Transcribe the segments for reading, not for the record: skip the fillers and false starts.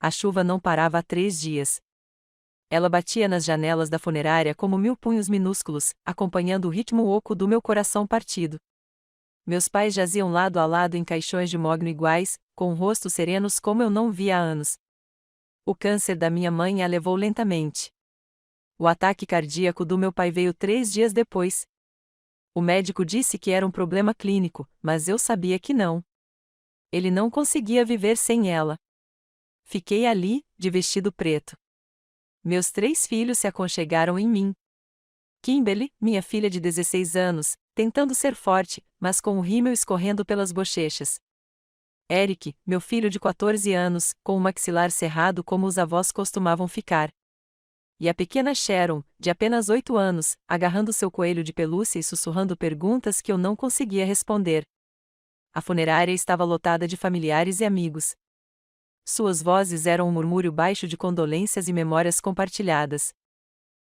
A chuva não parava há 3 dias. Ela batia nas janelas da funerária como 1000 punhos minúsculos, acompanhando o ritmo oco do meu coração partido. Meus pais jaziam lado a lado em caixões de mogno iguais, com rostos serenos como eu não via há anos. O câncer da minha mãe a levou lentamente. O ataque cardíaco do meu pai veio 3 dias depois. O médico disse que era um problema clínico, mas eu sabia que não. Ele não conseguia viver sem ela. Fiquei ali, de vestido preto. Meus 3 filhos se aconchegaram em mim. Kimberly, minha filha de 16 anos, tentando ser forte, mas com o rímel escorrendo pelas bochechas. Eric, meu filho de 14 anos, com o maxilar cerrado como os avós costumavam ficar. E a pequena Sharon, de apenas 8 anos, agarrando seu coelho de pelúcia e sussurrando perguntas que eu não conseguia responder. A funerária estava lotada de familiares e amigos. Suas vozes eram um murmúrio baixo de condolências e memórias compartilhadas.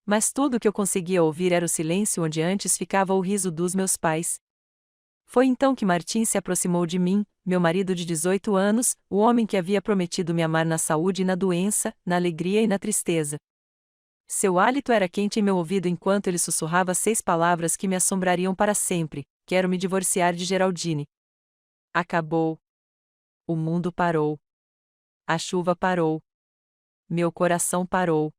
Mas tudo o que eu conseguia ouvir era o silêncio onde antes ficava o riso dos meus pais. Foi então que Martin se aproximou de mim, meu marido de 18 anos, o homem que havia prometido me amar na saúde e na doença, na alegria e na tristeza. Seu hálito era quente em meu ouvido enquanto ele sussurrava 6 palavras que me assombrariam para sempre: quero me divorciar de Geraldine. Acabou. O mundo parou. A chuva parou. Meu coração parou.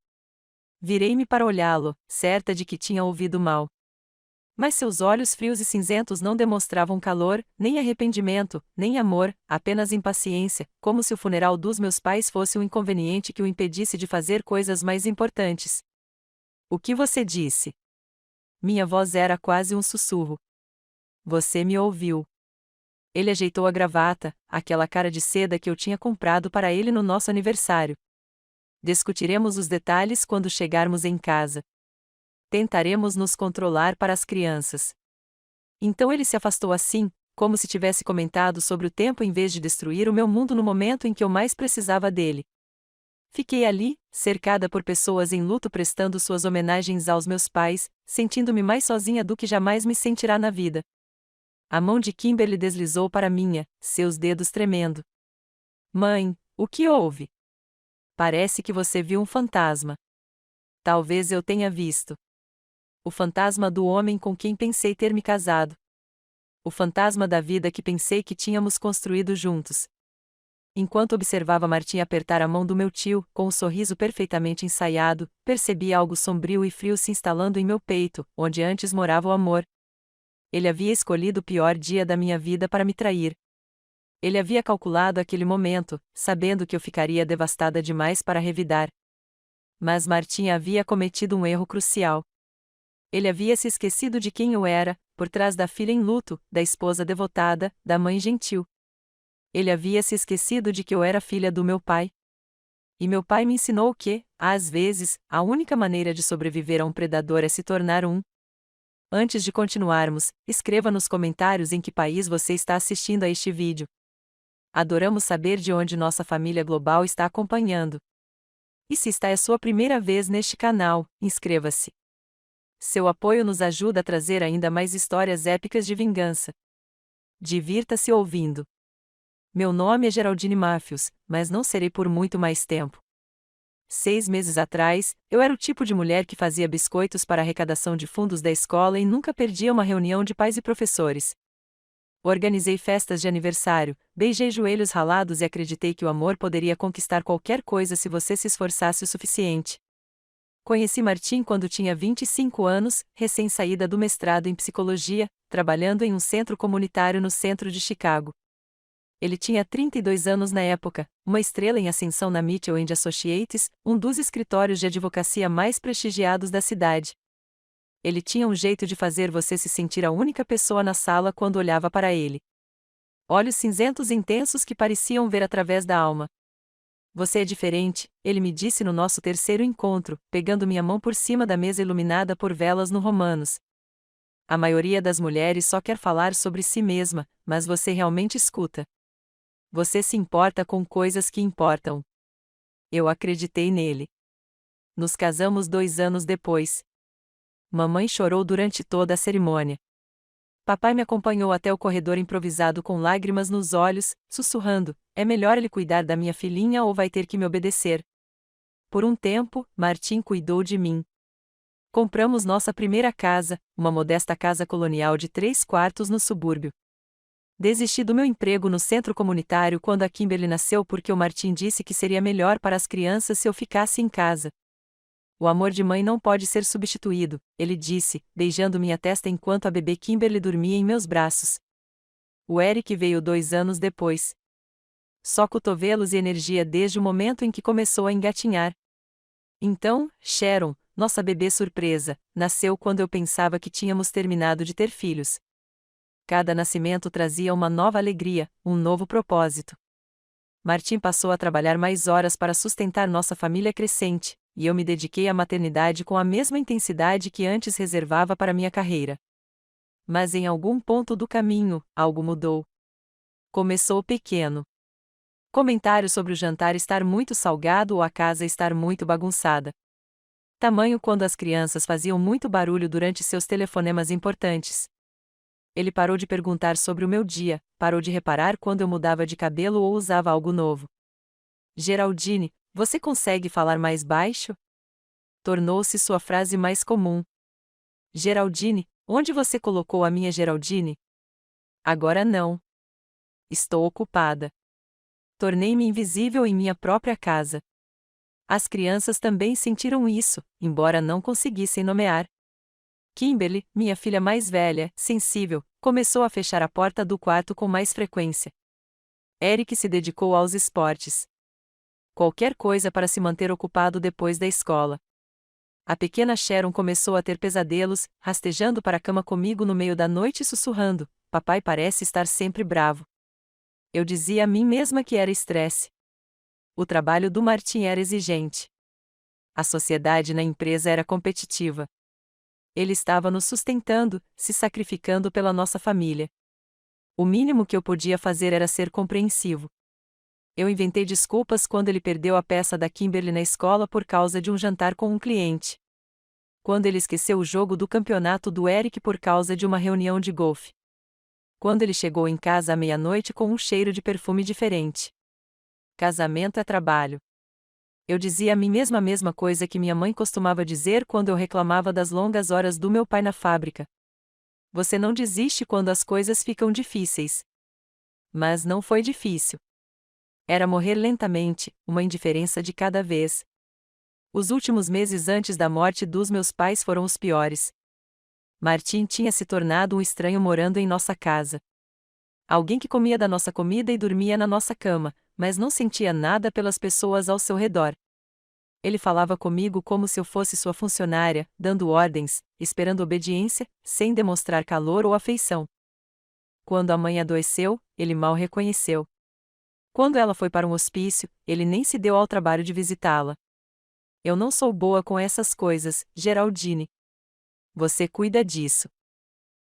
Virei-me para olhá-lo, certa de que tinha ouvido mal. Mas seus olhos frios e cinzentos não demonstravam calor, nem arrependimento, nem amor, apenas impaciência, como se o funeral dos meus pais fosse um inconveniente que o impedisse de fazer coisas mais importantes. O que você disse? Minha voz era quase um sussurro. Você me ouviu. Ele ajeitou a gravata, aquela cara de seda que eu tinha comprado para ele no nosso aniversário. Discutiremos os detalhes quando chegarmos em casa. Tentaremos nos controlar para as crianças. Então ele se afastou assim, como se tivesse comentado sobre o tempo em vez de destruir o meu mundo no momento em que eu mais precisava dele. Fiquei ali, cercada por pessoas em luto prestando suas homenagens aos meus pais, sentindo-me mais sozinha do que jamais me sentirá na vida. A mão de Kimberly deslizou para a minha, seus dedos tremendo. Mãe, o que houve? Parece que você viu um fantasma. Talvez eu tenha visto. O fantasma do homem com quem pensei ter me casado. O fantasma da vida que pensei que tínhamos construído juntos. Enquanto observava Martim apertar a mão do meu tio, com um sorriso perfeitamente ensaiado, percebi algo sombrio e frio se instalando em meu peito, onde antes morava o amor. Ele havia escolhido o pior dia da minha vida para me trair. Ele havia calculado aquele momento, sabendo que eu ficaria devastada demais para revidar. Mas Martim havia cometido um erro crucial. Ele havia se esquecido de quem eu era, por trás da filha em luto, da esposa devotada, da mãe gentil. Ele havia se esquecido de que eu era filha do meu pai. E meu pai me ensinou que, às vezes, a única maneira de sobreviver a um predador é se tornar um. Antes de continuarmos, escreva nos comentários em que país você está assistindo a este vídeo. Adoramos saber de onde nossa família global está acompanhando. E se esta é a sua primeira vez neste canal, inscreva-se. Seu apoio nos ajuda a trazer ainda mais histórias épicas de vingança. Divirta-se ouvindo. Meu nome é Geraldine Matthews, mas não serei por muito mais tempo. 6 meses atrás, eu era o tipo de mulher que fazia biscoitos para arrecadação de fundos da escola e nunca perdia uma reunião de pais e professores. Organizei festas de aniversário, beijei joelhos ralados e acreditei que o amor poderia conquistar qualquer coisa se você se esforçasse o suficiente. Conheci Martim quando tinha 25 anos, recém-saída do mestrado em psicologia, trabalhando em um centro comunitário no centro de Chicago. Ele tinha 32 anos na época, uma estrela em ascensão na Mitchell & Associates, um dos escritórios de advocacia mais prestigiados da cidade. Ele tinha um jeito de fazer você se sentir a única pessoa na sala quando olhava para ele. Olhos cinzentos intensos que pareciam ver através da alma. Você é diferente, ele me disse no nosso terceiro encontro, pegando minha mão por cima da mesa iluminada por velas no Romanos. A maioria das mulheres só quer falar sobre si mesma, mas você realmente escuta. Você se importa com coisas que importam. Eu acreditei nele. Nos casamos 2 anos depois. Mamãe chorou durante toda a cerimônia. Papai me acompanhou até o corredor improvisado com lágrimas nos olhos, sussurrando: é melhor ele cuidar da minha filhinha ou vai ter que me obedecer. Por um tempo, Martim cuidou de mim. Compramos nossa primeira casa, uma modesta casa colonial de 3 quartos no subúrbio. Desisti do meu emprego no centro comunitário quando a Kimberly nasceu porque o Martim disse que seria melhor para as crianças se eu ficasse em casa. O amor de mãe não pode ser substituído, ele disse, beijando minha testa enquanto a bebê Kimberly dormia em meus braços. O Eric veio 2 anos depois. Só cotovelos e energia desde o momento em que começou a engatinhar. Então, Sharon, nossa bebê surpresa, nasceu quando eu pensava que tínhamos terminado de ter filhos. Cada nascimento trazia uma nova alegria, um novo propósito. Martim passou a trabalhar mais horas para sustentar nossa família crescente, e eu me dediquei à maternidade com a mesma intensidade que antes reservava para minha carreira. Mas em algum ponto do caminho, algo mudou. Começou pequeno. Comentários sobre o jantar estar muito salgado ou a casa estar muito bagunçada. Tamanho quando as crianças faziam muito barulho durante seus telefonemas importantes. Ele parou de perguntar sobre o meu dia, parou de reparar quando eu mudava de cabelo ou usava algo novo. Geraldine, você consegue falar mais baixo? Tornou-se sua frase mais comum. Geraldine, onde você colocou a minha Geraldine? Agora não. Estou ocupada. Tornei-me invisível em minha própria casa. As crianças também sentiram isso, embora não conseguissem nomear. Kimberly, minha filha mais velha, sensível, começou a fechar a porta do quarto com mais frequência. Eric se dedicou aos esportes. Qualquer coisa para se manter ocupado depois da escola. A pequena Sharon começou a ter pesadelos, rastejando para a cama comigo no meio da noite e sussurrando: papai parece estar sempre bravo. Eu dizia a mim mesma que era estresse. O trabalho do Martim era exigente. A sociedade na empresa era competitiva. Ele estava nos sustentando, se sacrificando pela nossa família. O mínimo que eu podia fazer era ser compreensivo. Eu inventei desculpas quando ele perdeu a peça da Kimberly na escola por causa de um jantar com um cliente. Quando ele esqueceu o jogo do campeonato do Eric por causa de uma reunião de golfe. Quando ele chegou em casa à meia-noite com um cheiro de perfume diferente. Casamento é trabalho. Eu dizia a mim mesma a mesma coisa que minha mãe costumava dizer quando eu reclamava das longas horas do meu pai na fábrica. Você não desiste quando as coisas ficam difíceis. Mas não foi difícil. Era morrer lentamente, uma indiferença de cada vez. Os últimos meses antes da morte dos meus pais foram os piores. Martim tinha se tornado um estranho morando em nossa casa. Alguém que comia da nossa comida e dormia na nossa cama, mas não sentia nada pelas pessoas ao seu redor. Ele falava comigo como se eu fosse sua funcionária, dando ordens, esperando obediência, sem demonstrar calor ou afeição. Quando a mãe adoeceu, ele mal reconheceu. Quando ela foi para um hospício, ele nem se deu ao trabalho de visitá-la. Eu não sou boa com essas coisas, Geraldine. Você cuida disso.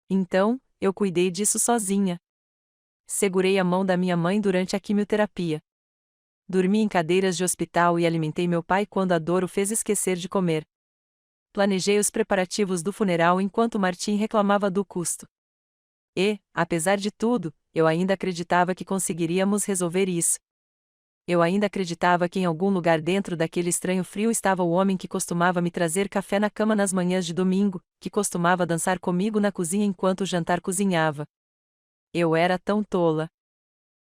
Então, eu cuidei disso sozinha. Segurei a mão da minha mãe durante a quimioterapia. Dormi em cadeiras de hospital e alimentei meu pai quando a dor o fez esquecer de comer. Planejei os preparativos do funeral enquanto Martim reclamava do custo. E, apesar de tudo, eu ainda acreditava que conseguiríamos resolver isso. Eu ainda acreditava que em algum lugar dentro daquele estranho frio estava o homem que costumava me trazer café na cama nas manhãs de domingo, que costumava dançar comigo na cozinha enquanto o jantar cozinhava. Eu era tão tola.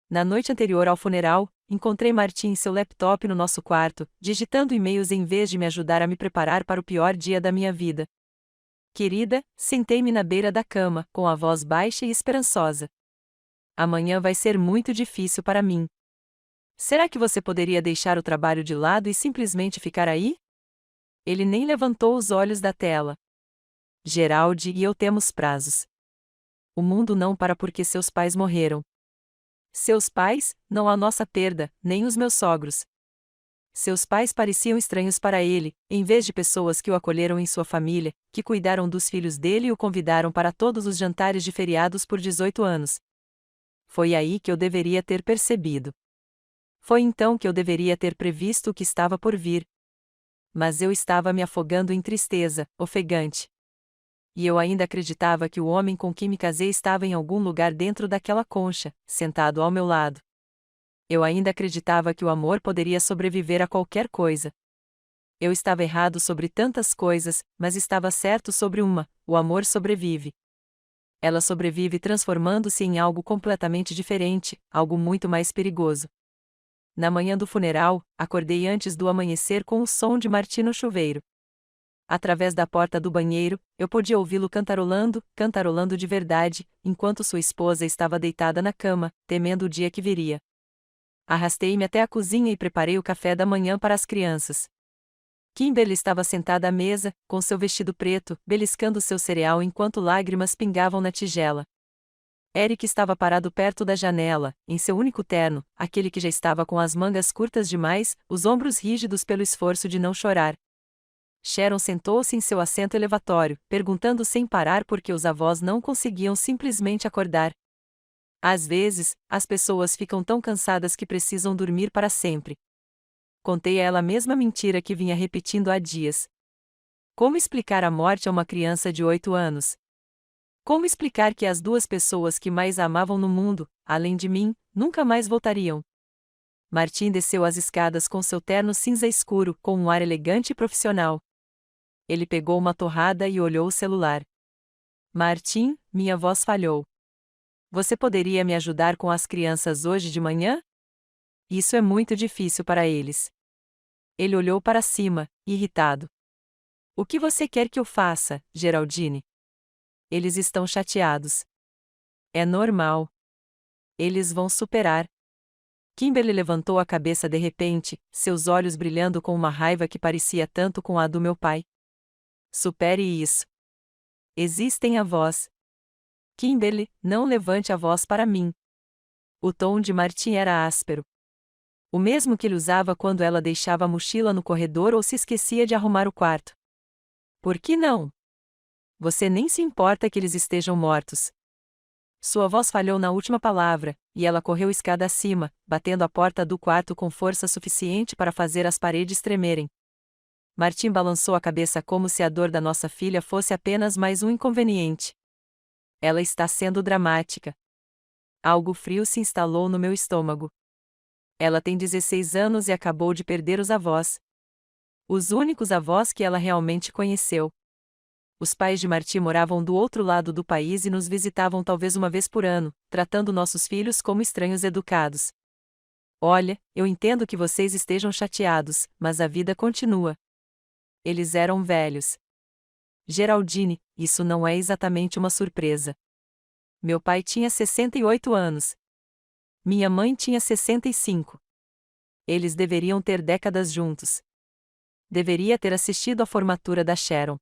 Na noite anterior ao funeral, encontrei Martim em seu laptop no nosso quarto, digitando e-mails em vez de me ajudar a me preparar para o pior dia da minha vida. Querida, sentei-me na beira da cama, com a voz baixa e esperançosa. Amanhã vai ser muito difícil para mim. Será que você poderia deixar o trabalho de lado e simplesmente ficar aí? Ele nem levantou os olhos da tela. Geraldi e eu temos prazos. O mundo não para porque seus pais morreram. Seus pais, não a nossa perda, nem os meus sogros. Seus pais pareciam estranhos para ele, em vez de pessoas que o acolheram em sua família, que cuidaram dos filhos dele e o convidaram para todos os jantares de feriados por 18 anos. Foi aí que eu deveria ter percebido. Foi então que eu deveria ter previsto o que estava por vir. Mas eu estava me afogando em tristeza, ofegante. E eu ainda acreditava que o homem com quem me casei estava em algum lugar dentro daquela concha, sentado ao meu lado. Eu ainda acreditava que o amor poderia sobreviver a qualquer coisa. Eu estava errado sobre tantas coisas, mas estava certo sobre uma: o amor sobrevive. Ela sobrevive transformando-se em algo completamente diferente, algo muito mais perigoso. Na manhã do funeral, acordei antes do amanhecer com o som de Martim no chuveiro. Através da porta do banheiro, eu podia ouvi-lo cantarolando, cantarolando de verdade, enquanto sua esposa estava deitada na cama, temendo o dia que viria. Arrastei-me até a cozinha e preparei o café da manhã para as crianças. Kimberly estava sentada à mesa, com seu vestido preto, beliscando seu cereal enquanto lágrimas pingavam na tigela. Eric estava parado perto da janela, em seu único terno, aquele que já estava com as mangas curtas demais, os ombros rígidos pelo esforço de não chorar. Sharon sentou-se em seu assento elevatório, perguntando sem parar por que os avós não conseguiam simplesmente acordar. Às vezes, as pessoas ficam tão cansadas que precisam dormir para sempre. Contei a ela a mesma mentira que vinha repetindo há dias. Como explicar a morte a uma criança de 8 anos? Como explicar que as duas pessoas que mais amavam no mundo, além de mim, nunca mais voltariam? Martim desceu as escadas com seu terno cinza escuro, com um ar elegante e profissional. Ele pegou uma torrada e olhou o celular. Martim, minha voz falhou. Você poderia me ajudar com as crianças hoje de manhã? Isso é muito difícil para eles. Ele olhou para cima, irritado. O que você quer que eu faça, Geraldine? Eles estão chateados. É normal. Eles vão superar. Kimberly levantou a cabeça de repente, seus olhos brilhando com uma raiva que parecia tanto com a do meu pai. Supere isso. Existem avós. Kimberly, não levante a voz para mim. O tom de Martim era áspero. O mesmo que ele usava quando ela deixava a mochila no corredor ou se esquecia de arrumar o quarto. Por que não? Você nem se importa que eles estejam mortos. Sua voz falhou na última palavra, e ela correu escada acima, batendo a porta do quarto com força suficiente para fazer as paredes tremerem. Martim balançou a cabeça como se a dor da nossa filha fosse apenas mais um inconveniente. Ela está sendo dramática. Algo frio se instalou no meu estômago. Ela tem 16 anos e acabou de perder os avós. Os únicos avós que ela realmente conheceu. Os pais de Martim moravam do outro lado do país e nos visitavam talvez uma vez por ano, tratando nossos filhos como estranhos educados. Olha, eu entendo que vocês estejam chateados, mas a vida continua. Eles eram velhos. Geraldine, isso não é exatamente uma surpresa. Meu pai tinha 68 anos. Minha mãe tinha 65. Eles deveriam ter décadas juntos. Deveria ter assistido à formatura da Sharon.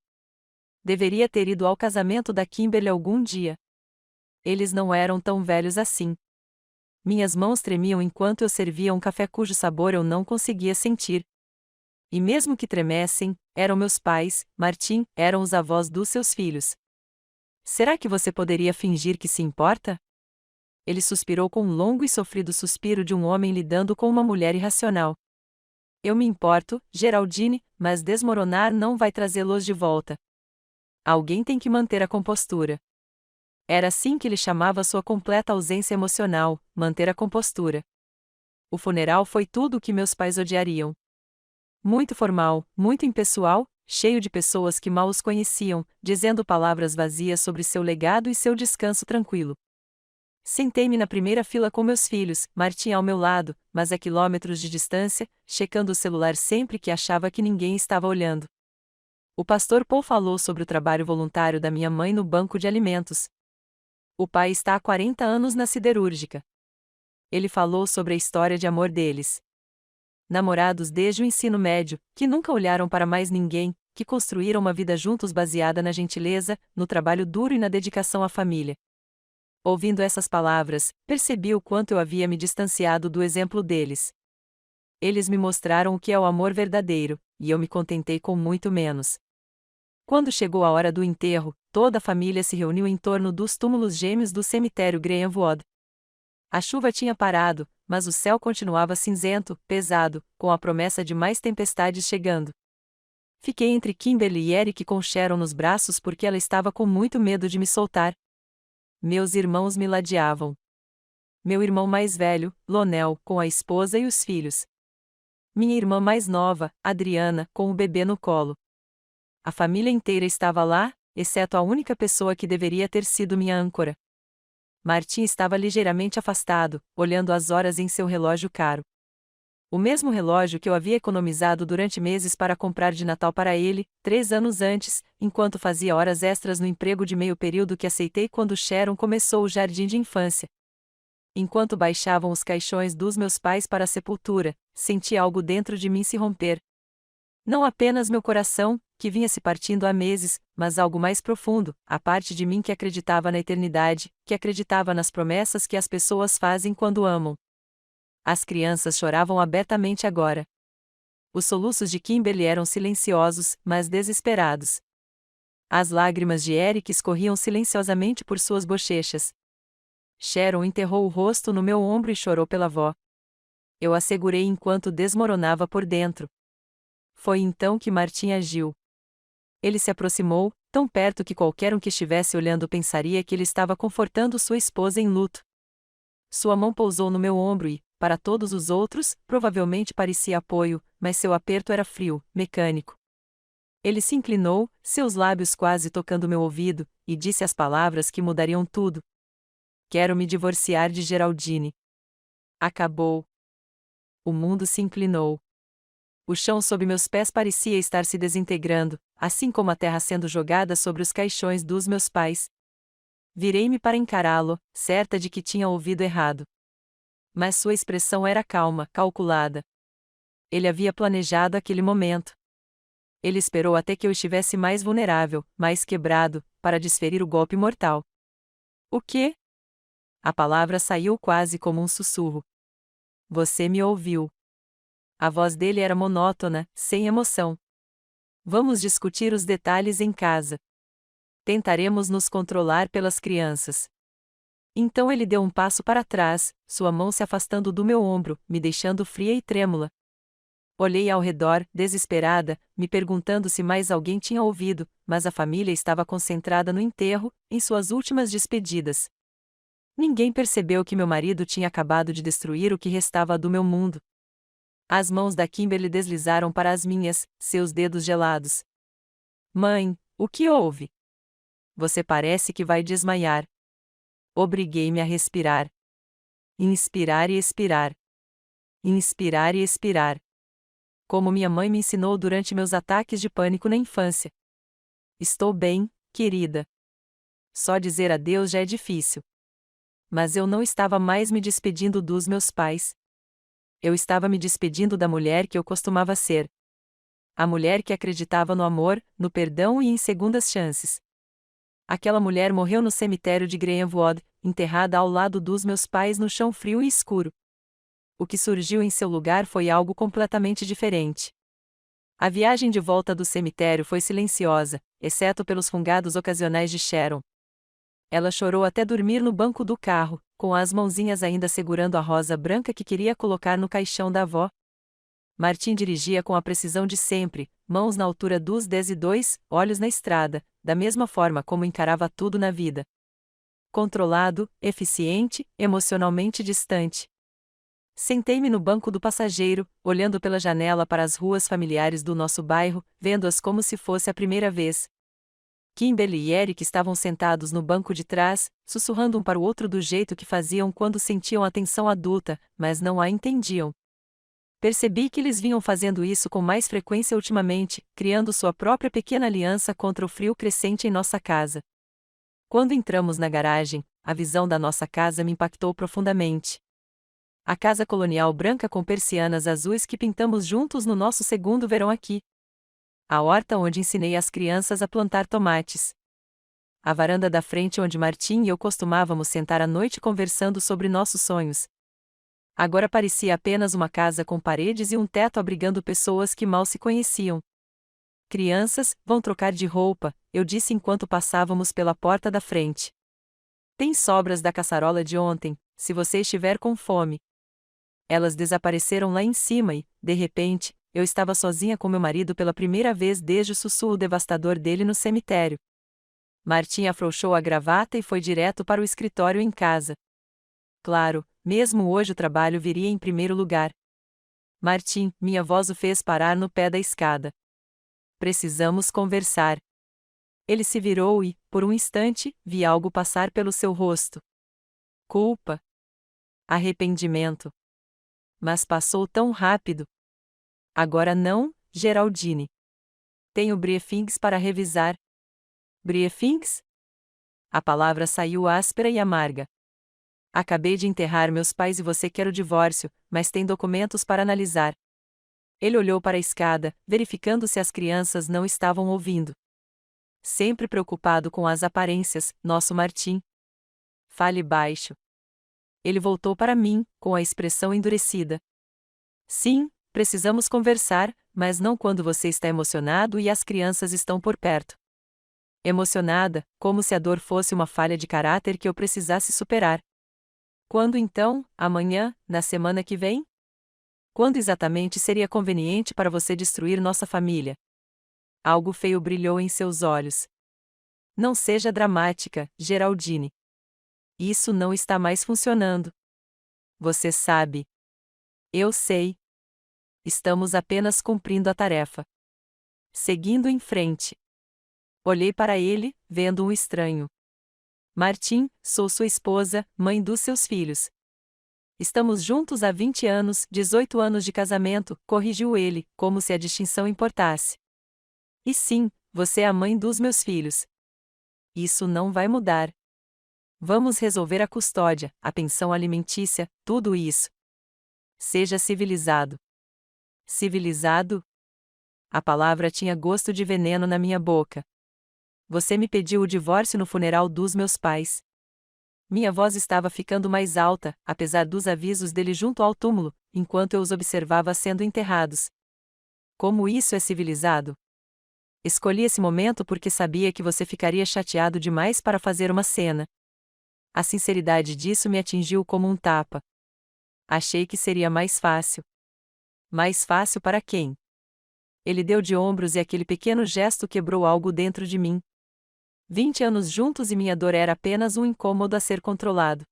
Deveria ter ido ao casamento da Kimberly algum dia. Eles não eram tão velhos assim. Minhas mãos tremiam enquanto eu servia um café cujo sabor eu não conseguia sentir. E mesmo que tremessem, eram meus pais, Martim, eram os avós dos seus filhos. Será que você poderia fingir que se importa? Ele suspirou com um longo e sofrido suspiro de um homem lidando com uma mulher irracional. Eu me importo, Geraldine, mas desmoronar não vai trazê-los de volta. Alguém tem que manter a compostura. Era assim que ele chamava sua completa ausência emocional, manter a compostura. O funeral foi tudo o que meus pais odiariam. Muito formal, muito impessoal, cheio de pessoas que mal os conheciam, dizendo palavras vazias sobre seu legado e seu descanso tranquilo. Sentei-me na primeira fila com meus filhos, Martim ao meu lado, mas a quilômetros de distância, checando o celular sempre que achava que ninguém estava olhando. O pastor Paul falou sobre o trabalho voluntário da minha mãe no banco de alimentos. O pai está há 40 anos na siderúrgica. Ele falou sobre a história de amor deles. Namorados desde o ensino médio, que nunca olharam para mais ninguém, que construíram uma vida juntos baseada na gentileza, no trabalho duro e na dedicação à família. Ouvindo essas palavras, percebi o quanto eu havia me distanciado do exemplo deles. Eles me mostraram o que é o amor verdadeiro, e eu me contentei com muito menos. Quando chegou a hora do enterro, toda a família se reuniu em torno dos túmulos gêmeos do cemitério Greenwood. A chuva tinha parado, mas o céu continuava cinzento, pesado, com a promessa de mais tempestades chegando. Fiquei entre Kimberly e Eric com Sharon nos braços porque ela estava com muito medo de me soltar. Meus irmãos me ladeavam. Meu irmão mais velho, Lonel, com a esposa e os filhos. Minha irmã mais nova, Adriana, com o bebê no colo. A família inteira estava lá, exceto a única pessoa que deveria ter sido minha âncora. Martim estava ligeiramente afastado, olhando as horas em seu relógio caro. O mesmo relógio que eu havia economizado durante meses para comprar de Natal para ele, 3 anos antes, enquanto fazia horas extras no emprego de meio período que aceitei quando Sharon começou o jardim de infância. Enquanto baixavam os caixões dos meus pais para a sepultura, senti algo dentro de mim se romper. Não apenas meu coração, que vinha se partindo há meses, mas algo mais profundo, a parte de mim que acreditava na eternidade, que acreditava nas promessas que as pessoas fazem quando amam. As crianças choravam abertamente agora. Os soluços de Kimberly eram silenciosos, mas desesperados. As lágrimas de Eric escorriam silenciosamente por suas bochechas. Sharon enterrou o rosto no meu ombro e chorou pela avó. Eu a segurei enquanto desmoronava por dentro. Foi então que Martim agiu. Ele se aproximou, tão perto que qualquer um que estivesse olhando pensaria que ele estava confortando sua esposa em luto. Sua mão pousou no meu ombro e, para todos os outros, provavelmente parecia apoio, mas seu aperto era frio, mecânico. Ele se inclinou, seus lábios quase tocando meu ouvido, e disse as palavras que mudariam tudo. Quero me divorciar de Geraldine. Acabou. O mundo se inclinou. O chão sob meus pés parecia estar se desintegrando, assim como a terra sendo jogada sobre os caixões dos meus pais. Virei-me para encará-lo, certa de que tinha ouvido errado. Mas sua expressão era calma, calculada. Ele havia planejado aquele momento. Ele esperou até que eu estivesse mais vulnerável, mais quebrado, para desferir o golpe mortal. O quê? A palavra saiu quase como um sussurro. Você me ouviu. A voz dele era monótona, sem emoção. Vamos discutir os detalhes em casa. Tentaremos nos controlar pelas crianças. Então ele deu um passo para trás, sua mão se afastando do meu ombro, me deixando fria e trêmula. Olhei ao redor, desesperada, me perguntando se mais alguém tinha ouvido, mas a família estava concentrada no enterro, em suas últimas despedidas. Ninguém percebeu que meu marido tinha acabado de destruir o que restava do meu mundo. As mãos da Kimberly deslizaram para as minhas, seus dedos gelados. Mãe, o que houve? Você parece que vai desmaiar. Obriguei-me a respirar. Inspirar e expirar. Inspirar e expirar. Como minha mãe me ensinou durante meus ataques de pânico na infância. Estou bem, querida. Só dizer adeus já é difícil. Mas eu não estava mais me despedindo dos meus pais. Eu estava me despedindo da mulher que eu costumava ser. A mulher que acreditava no amor, no perdão e em segundas chances. Aquela mulher morreu no cemitério de Greenwood, enterrada ao lado dos meus pais no chão frio e escuro. O que surgiu em seu lugar foi algo completamente diferente. A viagem de volta do cemitério foi silenciosa, exceto pelos fungados ocasionais de Sharon. Ela chorou até dormir no banco do carro, com as mãozinhas ainda segurando a rosa branca que queria colocar no caixão da avó. Martim dirigia com a precisão de sempre, mãos na altura dos 10 e 2, olhos na estrada, da mesma forma como encarava tudo na vida. Controlado, eficiente, emocionalmente distante. Sentei-me no banco do passageiro, olhando pela janela para as ruas familiares do nosso bairro, vendo-as como se fosse a primeira vez. Kimberly e Eric estavam sentados no banco de trás, sussurrando um para o outro do jeito que faziam quando sentiam a tensão adulta, mas não a entendiam. Percebi que eles vinham fazendo isso com mais frequência ultimamente, criando sua própria pequena aliança contra o frio crescente em nossa casa. Quando entramos na garagem, a visão da nossa casa me impactou profundamente. A casa colonial branca com persianas azuis que pintamos juntos no nosso segundo verão aqui. A horta onde ensinei as crianças a plantar tomates. A varanda da frente onde Martim e eu costumávamos sentar à noite conversando sobre nossos sonhos. Agora parecia apenas uma casa com paredes e um teto abrigando pessoas que mal se conheciam. Crianças, vão trocar de roupa, eu disse enquanto passávamos pela porta da frente. Tem sobras da caçarola de ontem, se você estiver com fome. Elas desapareceram lá em cima e, de repente, eu estava sozinha com meu marido pela primeira vez desde o sussurro devastador dele no cemitério. Martim afrouxou a gravata e foi direto para o escritório em casa. Claro, mesmo hoje o trabalho viria em primeiro lugar. Martim, minha voz o fez parar no pé da escada. Precisamos conversar. Ele se virou e, por um instante, vi algo passar pelo seu rosto. Culpa. Arrependimento. Mas passou tão rápido. Agora não, Geraldine. Tenho briefings para revisar. Briefings? A palavra saiu áspera e amarga. Acabei de enterrar meus pais e você quer o divórcio, mas tem documentos para analisar. Ele olhou para a escada, verificando se as crianças não estavam ouvindo. Sempre preocupado com as aparências, nosso Martim. Fale baixo. Ele voltou para mim, com a expressão endurecida. Sim, precisamos conversar, mas não quando você está emocionado e as crianças estão por perto. Emocionada, como se a dor fosse uma falha de caráter que eu precisasse superar. Quando então, amanhã, na semana que vem? Quando exatamente seria conveniente para você destruir nossa família? Algo feio brilhou em seus olhos. Não seja dramática, Geraldine. Isso não está mais funcionando. Você sabe. Eu sei. Estamos apenas cumprindo a tarefa. Seguindo em frente. Olhei para ele, vendo um estranho. Martim, sou sua esposa, mãe dos seus filhos. Estamos juntos há 20 anos, 18 anos de casamento, corrigiu ele, como se a distinção importasse. E sim, você é a mãe dos meus filhos. Isso não vai mudar. Vamos resolver a custódia, a pensão alimentícia, tudo isso. Seja civilizado. Civilizado? A palavra tinha gosto de veneno na minha boca. Você me pediu o divórcio no funeral dos meus pais. Minha voz estava ficando mais alta, apesar dos avisos dele junto ao túmulo, enquanto eu os observava sendo enterrados. Como isso é civilizado? Escolhi esse momento porque sabia que você ficaria chateado demais para fazer uma cena. A sinceridade disso me atingiu como um tapa. Achei que seria mais fácil. Mais fácil para quem? Ele deu de ombros e aquele pequeno gesto quebrou algo dentro de mim. 20 anos juntos e minha dor era apenas um incômodo a ser controlado.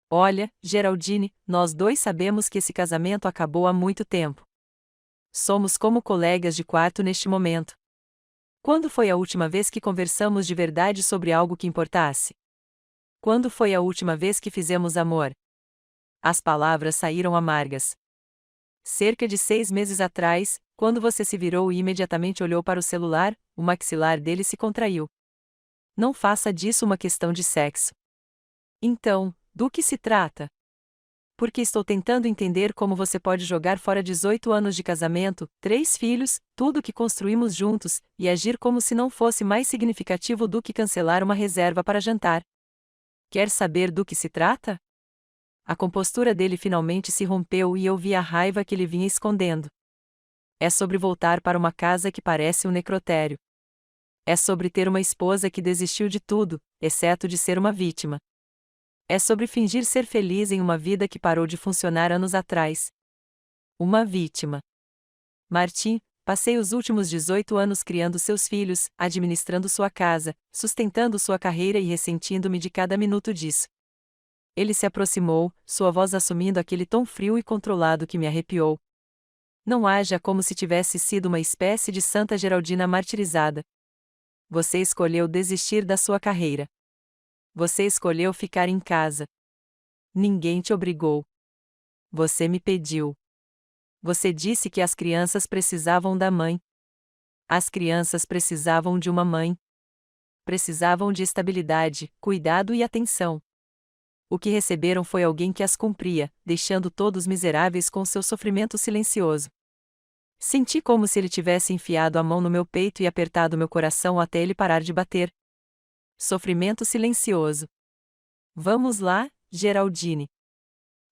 Olha, Geraldine, nós dois sabemos que esse casamento acabou há muito tempo. Somos como colegas de quarto neste momento. Quando foi a última vez que conversamos de verdade sobre algo que importasse? Quando foi a última vez que fizemos amor? As palavras saíram amargas. Cerca de 6 meses atrás, quando você se virou e imediatamente olhou para o celular, o maxilar dele se contraiu. Não faça disso uma questão de sexo. Então, do que se trata? Porque estou tentando entender como você pode jogar fora 18 anos de casamento, 3 filhos, tudo que construímos juntos, e agir como se não fosse mais significativo do que cancelar uma reserva para jantar. Quer saber do que se trata? A compostura dele finalmente se rompeu e eu vi a raiva que ele vinha escondendo. É sobre voltar para uma casa que parece um necrotério. É sobre ter uma esposa que desistiu de tudo, exceto de ser uma vítima. É sobre fingir ser feliz em uma vida que parou de funcionar anos atrás. Uma vítima. Martim, passei os últimos 18 anos criando seus filhos, administrando sua casa, sustentando sua carreira e ressentindo-me de cada minuto disso. Ele se aproximou, sua voz assumindo aquele tom frio e controlado que me arrepiou. Não haja como se tivesse sido uma espécie de Santa Geraldina martirizada. Você escolheu desistir da sua carreira. Você escolheu ficar em casa. Ninguém te obrigou. Você me pediu. Você disse que as crianças precisavam da mãe. As crianças precisavam de uma mãe. Precisavam de estabilidade, cuidado e atenção. O que receberam foi alguém que as cumpria, deixando todos miseráveis com seu sofrimento silencioso. Senti como se ele tivesse enfiado a mão no meu peito e apertado meu coração até ele parar de bater. Sofrimento silencioso. Vamos lá, Geraldine.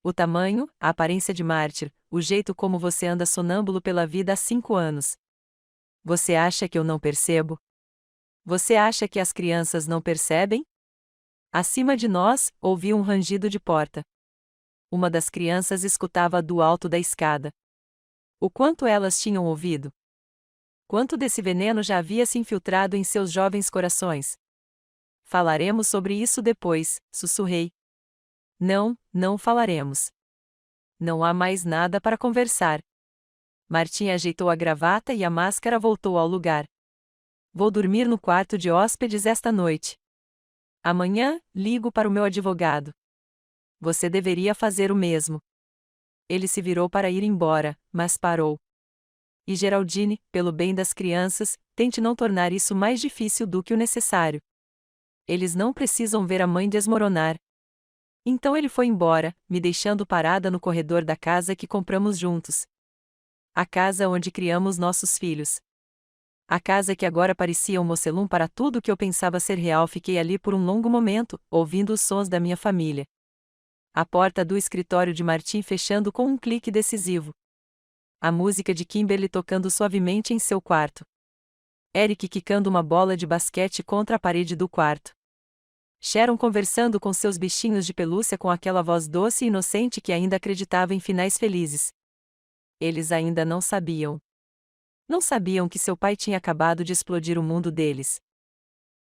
O tamanho, a aparência de mártir, o jeito como você anda sonâmbulo pela vida há 5 anos. Você acha que eu não percebo? Você acha que as crianças não percebem? Acima de nós, ouvi um rangido de porta. Uma das crianças escutava do alto da escada. O quanto elas tinham ouvido? Quanto desse veneno já havia se infiltrado em seus jovens corações? Falaremos sobre isso depois, sussurrei. Não, não falaremos. Não há mais nada para conversar. Martim ajeitou a gravata e a máscara voltou ao lugar. Vou dormir no quarto de hóspedes esta noite. Amanhã, ligo para o meu advogado. Você deveria fazer o mesmo. Ele se virou para ir embora, mas parou. E Geraldine, pelo bem das crianças, tente não tornar isso mais difícil do que o necessário. Eles não precisam ver a mãe desmoronar. Então ele foi embora, me deixando parada no corredor da casa que compramos juntos. A casa onde criamos nossos filhos. A casa que agora parecia um mocelum para tudo que eu pensava ser real. Fiquei ali por um longo momento, ouvindo os sons da minha família. A porta do escritório de Martim fechando com um clique decisivo. A música de Kimberly tocando suavemente em seu quarto. Eric quicando uma bola de basquete contra a parede do quarto. Sharon conversando com seus bichinhos de pelúcia com aquela voz doce e inocente que ainda acreditava em finais felizes. Eles ainda não sabiam. Não sabiam que seu pai tinha acabado de explodir o mundo deles.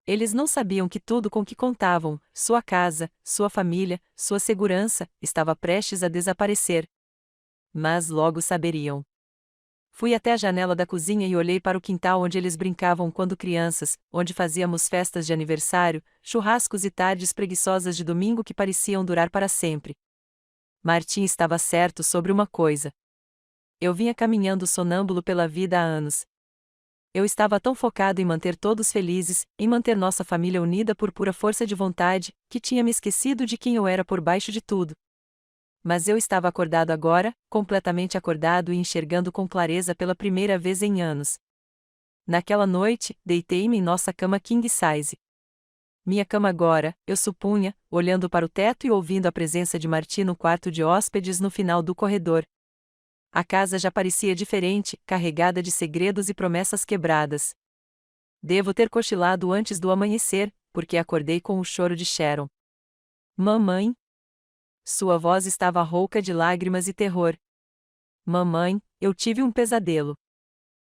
Eles não sabiam que tudo com que contavam, sua casa, sua família, sua segurança, estava prestes a desaparecer. Mas logo saberiam. Fui até a janela da cozinha e olhei para o quintal onde eles brincavam quando crianças, onde fazíamos festas de aniversário, churrascos e tardes preguiçosas de domingo que pareciam durar para sempre. Martim estava certo sobre uma coisa. Eu vinha caminhando sonâmbulo pela vida há anos. Eu estava tão focado em manter todos felizes, em manter nossa família unida por pura força de vontade, que tinha me esquecido de quem eu era por baixo de tudo. Mas eu estava acordado agora, completamente acordado e enxergando com clareza pela primeira vez em anos. Naquela noite, deitei-me em nossa cama king size. Minha cama agora, eu supunha, olhando para o teto e ouvindo a presença de Martim no quarto de hóspedes no final do corredor. A casa já parecia diferente, carregada de segredos e promessas quebradas. Devo ter cochilado antes do amanhecer, porque acordei com o choro de Sharon. Mamãe? Sua voz estava rouca de lágrimas e terror. Mamãe, eu tive um pesadelo.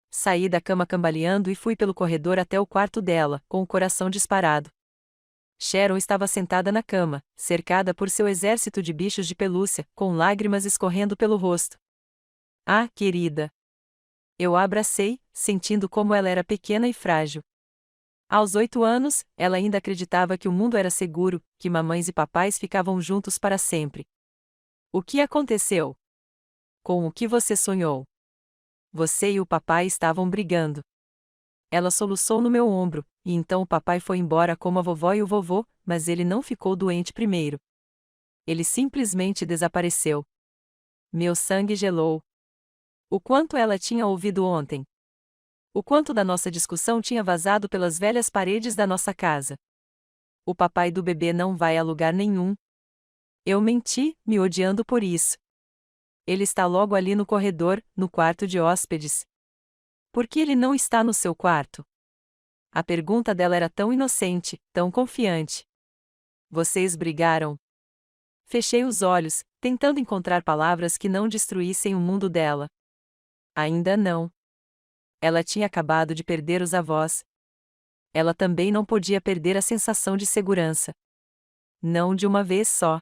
Saí da cama cambaleando e fui pelo corredor até o quarto dela, com o coração disparado. Sharon estava sentada na cama, cercada por seu exército de bichos de pelúcia, com lágrimas escorrendo pelo rosto. Ah, querida! Eu a abracei, sentindo como ela era pequena e frágil. Aos 8 anos, ela ainda acreditava que o mundo era seguro, que mamães e papais ficavam juntos para sempre. O que aconteceu? Com o que você sonhou? Você e o papai estavam brigando. Ela soluçou no meu ombro, e então o papai foi embora como a vovó e o vovô, mas ele não ficou doente primeiro. Ele simplesmente desapareceu. Meu sangue gelou. O quanto ela tinha ouvido ontem. O quanto da nossa discussão tinha vazado pelas velhas paredes da nossa casa. O papai do bebê não vai a lugar nenhum. Eu menti, me odiando por isso. Ele está logo ali no corredor, no quarto de hóspedes. Por que ele não está no seu quarto? A pergunta dela era tão inocente, tão confiante. Vocês brigaram? Fechei os olhos, tentando encontrar palavras que não destruíssem o mundo dela. Ainda não. Ela tinha acabado de perder os avós. Ela também não podia perder a sensação de segurança. Não de uma vez só.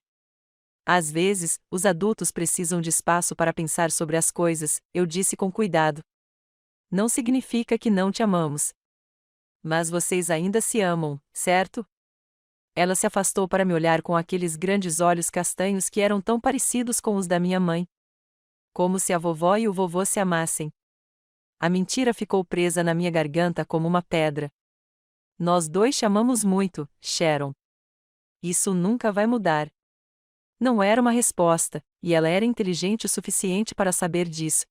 Às vezes, os adultos precisam de espaço para pensar sobre as coisas, eu disse com cuidado. Não significa que não te amamos. Mas vocês ainda se amam, certo? Ela se afastou para me olhar com aqueles grandes olhos castanhos que eram tão parecidos com os da minha mãe. Como se a vovó e o vovô se amassem. A mentira ficou presa na minha garganta como uma pedra. Nós dois chamamos muito, Sharon. Isso nunca vai mudar. Não era uma resposta, e ela era inteligente o suficiente para saber disso.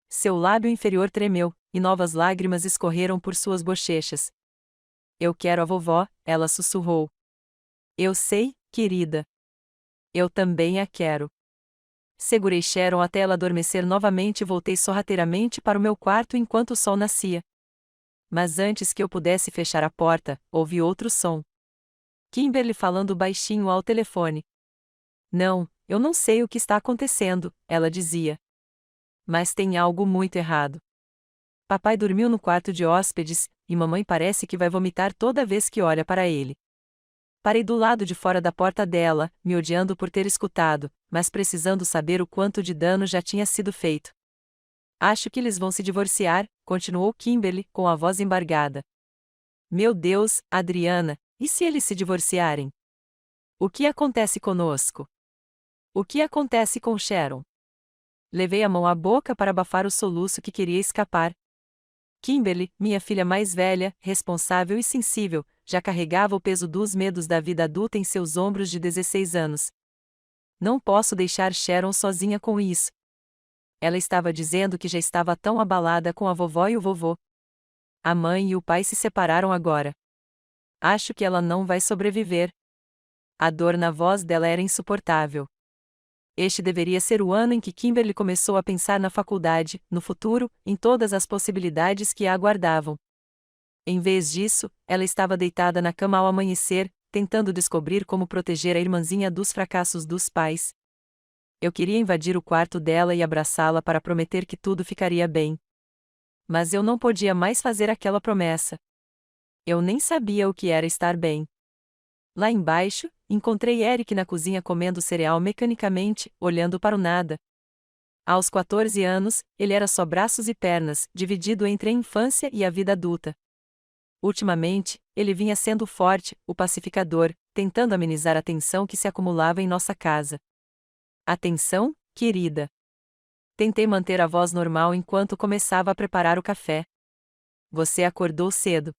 Seu lábio inferior tremeu, e novas lágrimas escorreram por suas bochechas. Eu quero a vovó, ela sussurrou. Eu sei, querida. Eu também a quero. Segurei Sharon até ela adormecer novamente e voltei sorrateiramente para o meu quarto enquanto o sol nascia. Mas antes que eu pudesse fechar a porta, ouvi outro som. Kimberly falando baixinho ao telefone. Não, eu não sei o que está acontecendo, ela dizia. Mas tem algo muito errado. Papai dormiu no quarto de hóspedes, e mamãe parece que vai vomitar toda vez que olha para ele. Parei do lado de fora da porta dela, me odiando por ter escutado, mas precisando saber o quanto de dano já tinha sido feito. Acho que eles vão se divorciar, continuou Kimberly, com a voz embargada. Meu Deus, Adriana, e se eles se divorciarem? O que acontece conosco? O que acontece com Sharon? Levei a mão à boca para abafar o soluço que queria escapar. Kimberly, minha filha mais velha, responsável e sensível, já carregava o peso dos medos da vida adulta em seus ombros de 16 anos. Não posso deixar Sharon sozinha com isso. Ela estava dizendo que já estava tão abalada com a vovó e o vovô. A mãe e o pai se separaram agora. Acho que ela não vai sobreviver. A dor na voz dela era insuportável. Este deveria ser o ano em que Kimberly começou a pensar na faculdade, no futuro, em todas as possibilidades que a aguardavam. Em vez disso, ela estava deitada na cama ao amanhecer, tentando descobrir como proteger a irmãzinha dos fracassos dos pais. Eu queria invadir o quarto dela e abraçá-la para prometer que tudo ficaria bem. Mas eu não podia mais fazer aquela promessa. Eu nem sabia o que era estar bem. Lá embaixo, encontrei Eric na cozinha comendo cereal mecanicamente, olhando para o nada. Aos 14 anos, ele era só braços e pernas, dividido entre a infância e a vida adulta. Ultimamente, ele vinha sendo forte, o pacificador, tentando amenizar a tensão que se acumulava em nossa casa. Atenção, querida. Tentei manter a voz normal enquanto começava a preparar o café. Você acordou cedo.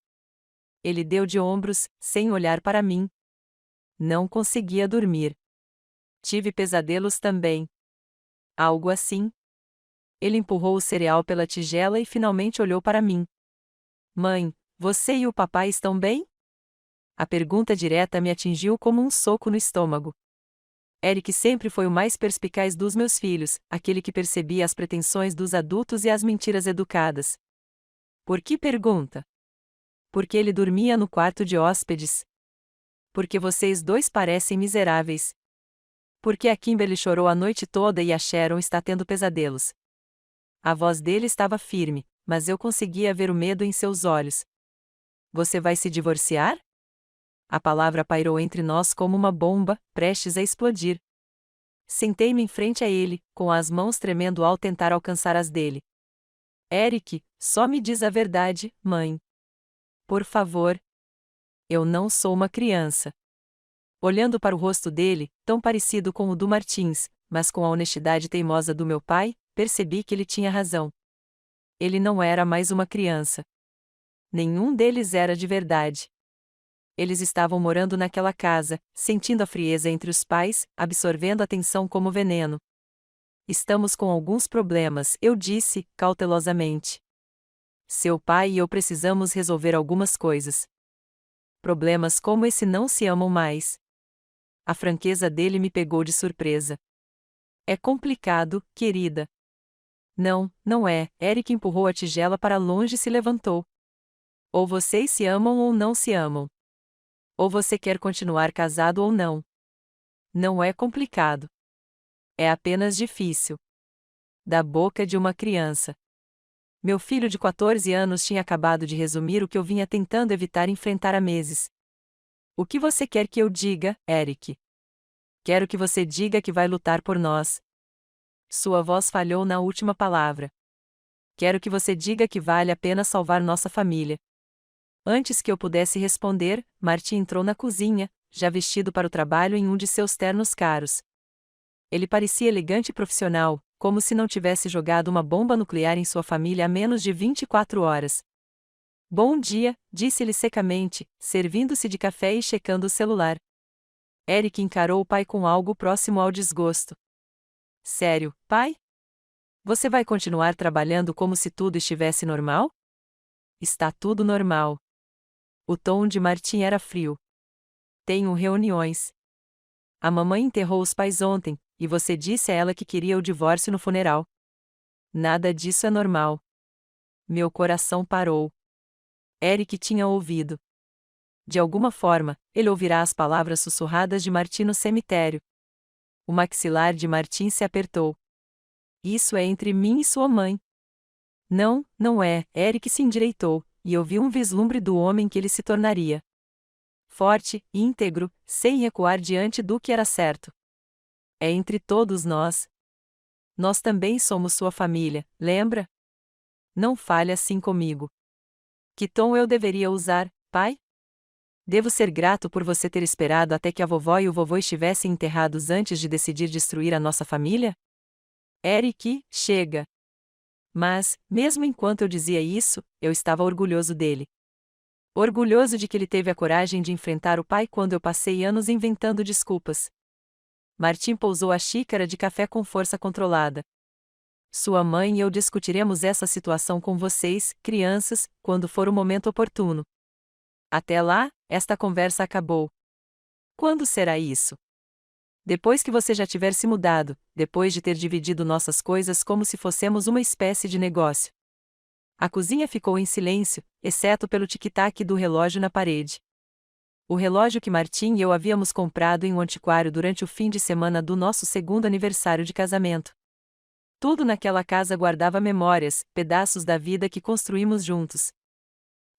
Ele deu de ombros, sem olhar para mim. Não conseguia dormir. Tive pesadelos também. Algo assim. Ele empurrou o cereal pela tigela e finalmente olhou para mim. Mãe, você e o papai estão bem? A pergunta direta me atingiu como um soco no estômago. Eric sempre foi o mais perspicaz dos meus filhos, aquele que percebia as pretensões dos adultos e as mentiras educadas. Por que pergunta? Porque ele dormia no quarto de hóspedes. Porque vocês dois parecem miseráveis. Porque a Kimberly chorou a noite toda e a Sharon está tendo pesadelos. A voz dele estava firme, mas eu conseguia ver o medo em seus olhos. Você vai se divorciar? A palavra pairou entre nós como uma bomba, prestes a explodir. Sentei-me em frente a ele, com as mãos tremendo ao tentar alcançar as dele. Eric, só me diz a verdade, mãe. Por favor. Eu não sou uma criança. Olhando para o rosto dele, tão parecido com o do Martins, mas com a honestidade teimosa do meu pai, percebi que ele tinha razão. Ele não era mais uma criança. Nenhum deles era de verdade. Eles estavam morando naquela casa, sentindo a frieza entre os pais, absorvendo a tensão como veneno. Estamos com alguns problemas, eu disse, cautelosamente. Seu pai e eu precisamos resolver algumas coisas. Problemas como esse não se amam mais. A franqueza dele me pegou de surpresa. É complicado, querida. Não, não é. Eric empurrou a tigela para longe e se levantou. Ou vocês se amam ou não se amam. Ou você quer continuar casado ou não. Não é complicado. É apenas difícil. Da boca de uma criança. Meu filho de 14 anos tinha acabado de resumir o que eu vinha tentando evitar enfrentar há meses. O que você quer que eu diga, Eric? Quero que você diga que vai lutar por nós. Sua voz falhou na última palavra. Quero que você diga que vale a pena salvar nossa família. Antes que eu pudesse responder, Martin entrou na cozinha, já vestido para o trabalho em um de seus ternos caros. Ele parecia elegante e profissional, como se não tivesse jogado uma bomba nuclear em sua família há menos de 24 horas. Bom dia, disse-lhe secamente, servindo-se de café e checando o celular. Eric encarou o pai com algo próximo ao desgosto. Sério, pai? Você vai continuar trabalhando como se tudo estivesse normal? Está tudo normal. O tom de Martin era frio. Tenho reuniões. A mamãe enterrou os pais ontem, e você disse a ela que queria o divórcio no funeral. Nada disso é normal. Meu coração parou. Eric tinha ouvido. De alguma forma, ele ouvirá as palavras sussurradas de Martin no cemitério. O maxilar de Martin se apertou. Isso é entre mim e sua mãe. Não, não é. Eric se endireitou, e eu vi um vislumbre do homem que ele se tornaria. Forte, íntegro, sem recuar diante do que era certo. É entre todos nós. Nós também somos sua família, lembra? Não fale assim comigo. Que tom eu deveria usar, pai? Devo ser grato por você ter esperado até que a vovó e o vovô estivessem enterrados antes de decidir destruir a nossa família? Eric, chega! Mas, mesmo enquanto eu dizia isso, eu estava orgulhoso dele. Orgulhoso de que ele teve a coragem de enfrentar o pai quando eu passei anos inventando desculpas. Martim pousou a xícara de café com força controlada. Sua mãe e eu discutiremos essa situação com vocês, crianças, quando for o momento oportuno. Até lá, esta conversa acabou. Quando será isso? Depois que você já tiver se mudado, depois de ter dividido nossas coisas como se fossemos uma espécie de negócio. A cozinha ficou em silêncio, exceto pelo tic-tac do relógio na parede. O relógio que Martim e eu havíamos comprado em um antiquário durante o fim de semana do nosso segundo aniversário de casamento. Tudo naquela casa guardava memórias, pedaços da vida que construímos juntos.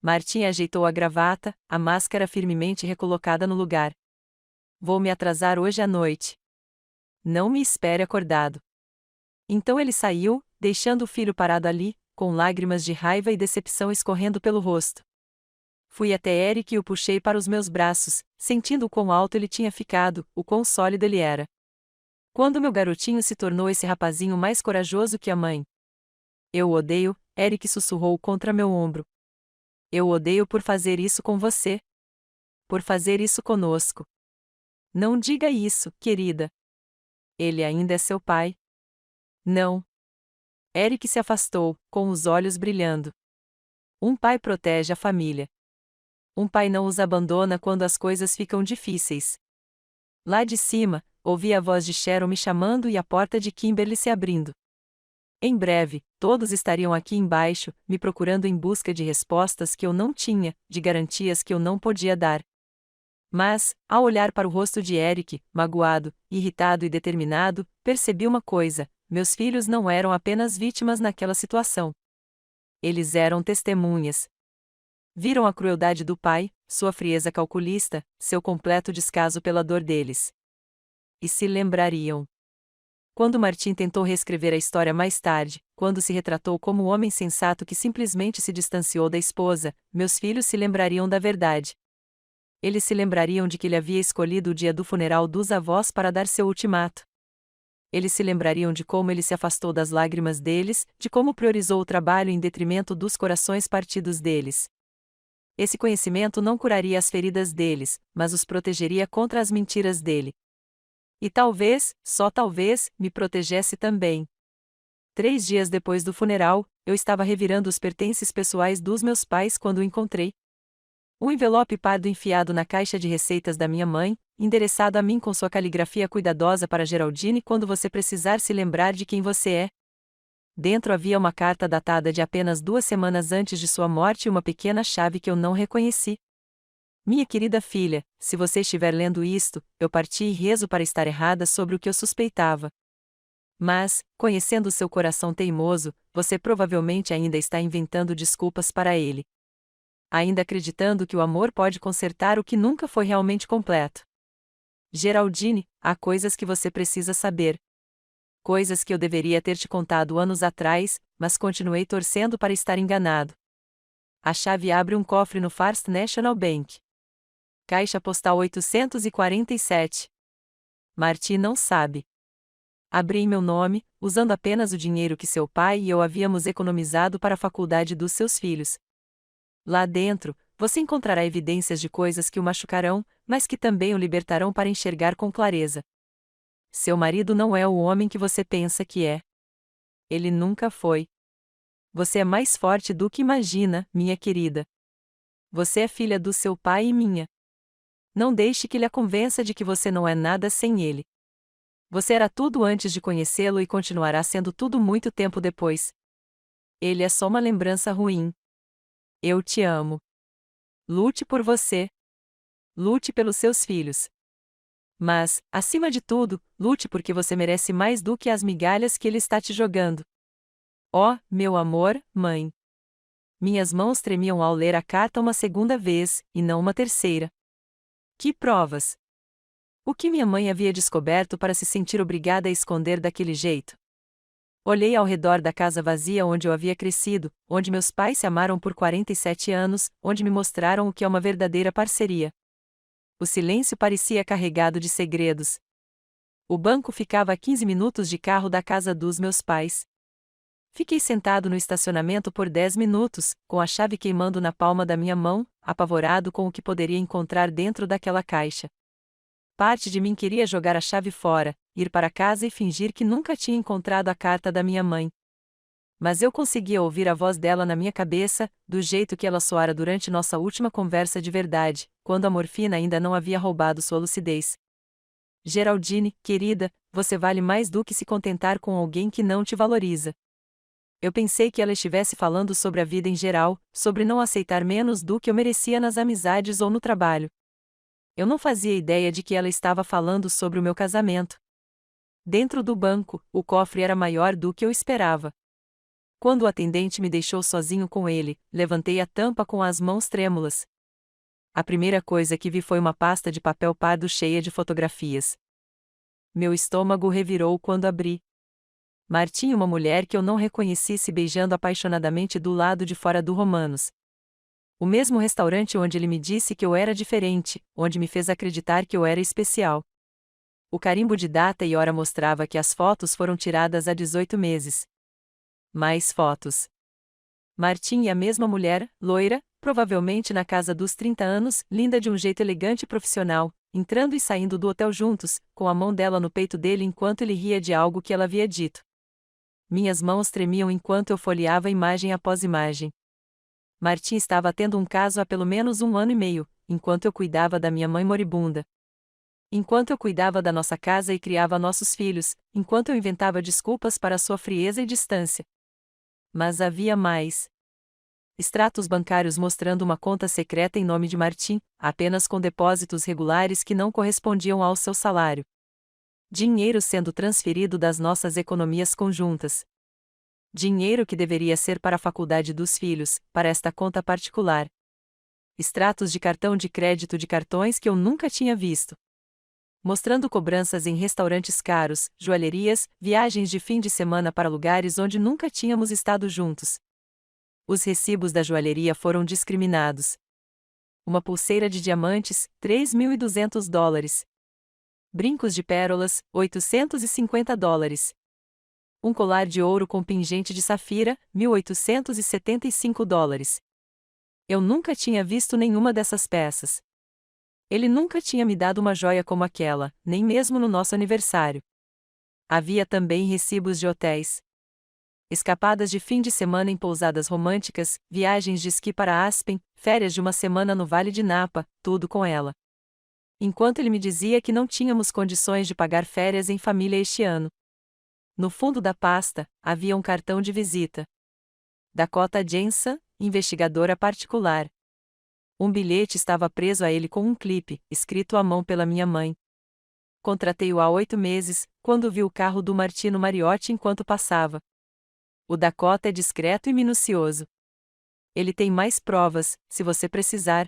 Martim ajeitou a gravata, a máscara firmemente recolocada no lugar. Vou me atrasar hoje à noite. Não me espere acordado. Então ele saiu, deixando o filho parado ali, com lágrimas de raiva e decepção escorrendo pelo rosto. Fui até Eric e o puxei para os meus braços, sentindo o quão alto ele tinha ficado, o quão sólido ele era. Quando meu garotinho se tornou esse rapazinho mais corajoso que a mãe. Eu o odeio, Eric sussurrou contra meu ombro. Eu o odeio por fazer isso com você. Por fazer isso conosco. Não diga isso, querida. Ele ainda é seu pai? Não. Eric se afastou, com os olhos brilhando. Um pai protege a família. Um pai não os abandona quando as coisas ficam difíceis. Lá de cima, ouvi a voz de Sharon me chamando e a porta de Kimberly se abrindo. Em breve, todos estariam aqui embaixo, me procurando em busca de respostas que eu não tinha, de garantias que eu não podia dar. Mas, ao olhar para o rosto de Eric, magoado, irritado e determinado, percebi uma coisa: meus filhos não eram apenas vítimas naquela situação. Eles eram testemunhas. Viram a crueldade do pai, sua frieza calculista, seu completo descaso pela dor deles. E se lembrariam. Quando Martim tentou reescrever a história mais tarde, quando se retratou como o homem sensato que simplesmente se distanciou da esposa, meus filhos se lembrariam da verdade. Eles se lembrariam de que ele havia escolhido o dia do funeral dos avós para dar seu ultimato. Eles se lembrariam de como ele se afastou das lágrimas deles, de como priorizou o trabalho em detrimento dos corações partidos deles. Esse conhecimento não curaria as feridas deles, mas os protegeria contra as mentiras dele. E talvez, só talvez, me protegesse também. 3 dias depois do funeral, eu estava revirando os pertences pessoais dos meus pais quando o encontrei. Um envelope pardo enfiado na caixa de receitas da minha mãe, endereçado a mim com sua caligrafia cuidadosa para Geraldine quando você precisar se lembrar de quem você é. Dentro havia uma carta datada de apenas 2 semanas antes de sua morte e uma pequena chave que eu não reconheci. Minha querida filha, se você estiver lendo isto, eu parti e rezo para estar errada sobre o que eu suspeitava. Mas, conhecendo seu coração teimoso, você provavelmente ainda está inventando desculpas para ele. Ainda acreditando que o amor pode consertar o que nunca foi realmente completo. Geraldine, há coisas que você precisa saber. Coisas que eu deveria ter te contado anos atrás, mas continuei torcendo para estar enganado. A chave abre um cofre no First National Bank. Caixa postal 847. Marty não sabe. Abri em meu nome, usando apenas o dinheiro que seu pai e eu havíamos economizado para a faculdade dos seus filhos. Lá dentro, você encontrará evidências de coisas que o machucarão, mas que também o libertarão para enxergar com clareza. Seu marido não é o homem que você pensa que é. Ele nunca foi. Você é mais forte do que imagina, minha querida. Você é filha do seu pai e minha. Não deixe que lhe convença de que você não é nada sem ele. Você era tudo antes de conhecê-lo e continuará sendo tudo muito tempo depois. Ele é só uma lembrança ruim. Eu te amo. Lute por você. Lute pelos seus filhos. Mas, acima de tudo, lute porque você merece mais do que as migalhas que ele está te jogando. Oh, meu amor, mãe. Minhas mãos tremiam ao ler a carta uma segunda vez, e não uma terceira. Que provas! O que minha mãe havia descoberto para se sentir obrigada a esconder daquele jeito? Olhei ao redor da casa vazia onde eu havia crescido, onde meus pais se amaram por 47 anos, onde me mostraram o que é uma verdadeira parceria. O silêncio parecia carregado de segredos. O banco ficava a 15 minutos de carro da casa dos meus pais. Fiquei sentado no estacionamento por 10 minutos, com a chave queimando na palma da minha mão, apavorado com o que poderia encontrar dentro daquela caixa. Parte de mim queria jogar a chave fora, ir para casa e fingir que nunca tinha encontrado a carta da minha mãe. Mas eu conseguia ouvir a voz dela na minha cabeça, do jeito que ela soara durante nossa última conversa de verdade, quando a morfina ainda não havia roubado sua lucidez. Geraldine, querida, você vale mais do que se contentar com alguém que não te valoriza. Eu pensei que ela estivesse falando sobre a vida em geral, sobre não aceitar menos do que eu merecia nas amizades ou no trabalho. Eu não fazia ideia de que ela estava falando sobre o meu casamento. Dentro do banco, o cofre era maior do que eu esperava. Quando o atendente me deixou sozinho com ele, levantei a tampa com as mãos trêmulas. A primeira coisa que vi foi uma pasta de papel pardo cheia de fotografias. Meu estômago revirou quando abri. Martim e uma mulher que eu não reconheci se beijando apaixonadamente do lado de fora do Romanos. O mesmo restaurante onde ele me disse que eu era diferente, onde me fez acreditar que eu era especial. O carimbo de data e hora mostrava que as fotos foram tiradas há 18 meses. Mais fotos. Martim e a mesma mulher, loira, provavelmente na casa dos 30 anos, linda de um jeito elegante e profissional, entrando e saindo do hotel juntos, com a mão dela no peito dele enquanto ele ria de algo que ela havia dito. Minhas mãos tremiam enquanto eu folheava imagem após imagem. Martim estava tendo um caso há pelo menos 1 ano e meio, enquanto eu cuidava da minha mãe moribunda. Enquanto eu cuidava da nossa casa e criava nossos filhos, enquanto eu inventava desculpas para sua frieza e distância. Mas havia mais. Extratos bancários mostrando uma conta secreta em nome de Martim, apenas com depósitos regulares que não correspondiam ao seu salário. Dinheiro sendo transferido das nossas economias conjuntas. Dinheiro que deveria ser para a faculdade dos filhos, para esta conta particular. Extratos de cartão de crédito de cartões que eu nunca tinha visto. Mostrando cobranças em restaurantes caros, joalherias, viagens de fim de semana para lugares onde nunca tínhamos estado juntos. Os recibos da joalheria foram discriminados. Uma pulseira de diamantes, $3.200. Brincos de pérolas, $850. Um colar de ouro com pingente de safira, $1.875. Eu nunca tinha visto nenhuma dessas peças. Ele nunca tinha me dado uma joia como aquela, nem mesmo no nosso aniversário. Havia também recibos de hotéis. Escapadas de fim de semana em pousadas românticas, viagens de esqui para Aspen, férias de uma semana no Vale de Napa, tudo com ela. Enquanto ele me dizia que não tínhamos condições de pagar férias em família este ano. No fundo da pasta, havia um cartão de visita. Dakota Jensen, investigadora particular. Um bilhete estava preso a ele com um clipe, escrito à mão pela minha mãe. Contratei-o há 8 meses, quando vi o carro do Martino Mariotti enquanto passava. O Dakota é discreto e minucioso. Ele tem mais provas, se você precisar.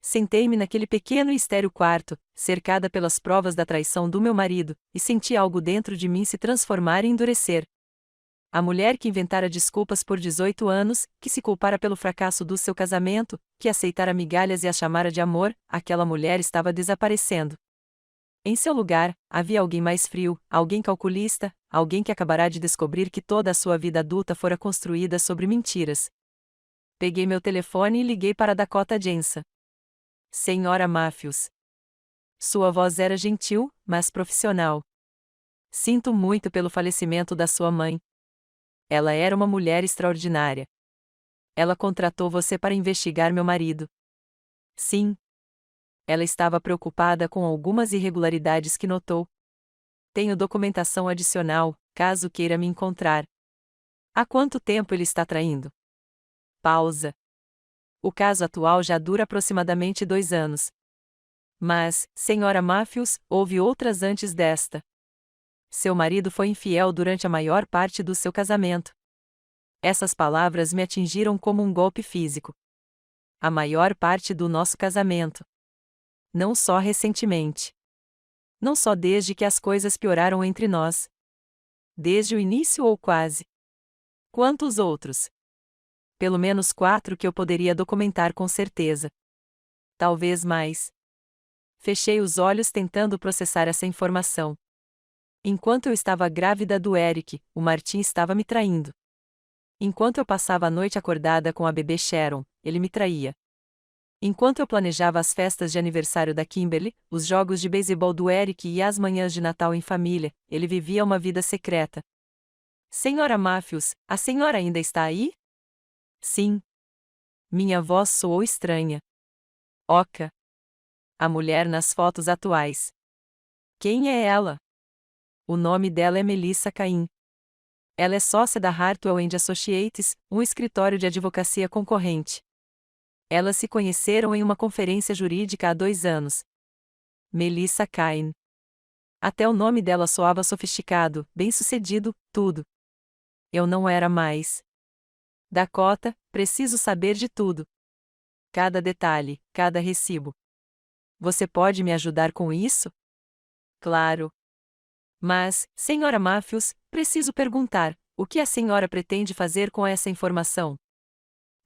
Sentei-me naquele pequeno e estéril quarto, cercada pelas provas da traição do meu marido, e senti algo dentro de mim se transformar e endurecer. A mulher que inventara desculpas por 18 anos, que se culpara pelo fracasso do seu casamento, que aceitara migalhas e a chamara de amor, aquela mulher estava desaparecendo. Em seu lugar, havia alguém mais frio, alguém calculista, alguém que acabará de descobrir que toda a sua vida adulta fora construída sobre mentiras. Peguei meu telefone e liguei para Dakota Jensen. Senhora Matthews. Sua voz era gentil, mas profissional. Sinto muito pelo falecimento da sua mãe. Ela era uma mulher extraordinária. Ela contratou você para investigar meu marido. Sim. Ela estava preocupada com algumas irregularidades que notou. Tenho documentação adicional, caso queira me encontrar. Há quanto tempo ele está traindo? Pausa. O caso atual já dura aproximadamente 2 anos. Mas, Sra. Matthews, houve outras antes desta. Seu marido foi infiel durante a maior parte do seu casamento. Essas palavras me atingiram como um golpe físico. A maior parte do nosso casamento. Não só recentemente. Não só desde que as coisas pioraram entre nós. Desde o início ou quase. Quantos outros? Pelo menos 4 que eu poderia documentar com certeza. Talvez mais. Fechei os olhos tentando processar essa informação. Enquanto eu estava grávida do Eric, o Martin estava me traindo. Enquanto eu passava a noite acordada com a bebê Sharon, ele me traía. Enquanto eu planejava as festas de aniversário da Kimberly, os jogos de beisebol do Eric e as manhãs de Natal em família, ele vivia uma vida secreta. Sra. Matthews, a senhora ainda está aí? Sim. Minha voz soou estranha. Oca. A mulher nas fotos atuais. Quem é ela? O nome dela é Melissa Cain. Ela é sócia da Hartwell & Associates, um escritório de advocacia concorrente. Elas se conheceram em uma conferência jurídica há 2 anos. Melissa Cain. Até o nome dela soava sofisticado, bem-sucedido, tudo. Eu não era mais. Dakota, preciso saber de tudo. Cada detalhe, cada recibo. Você pode me ajudar com isso? Claro. Mas, Sra. Matthews, preciso perguntar, o que a senhora pretende fazer com essa informação?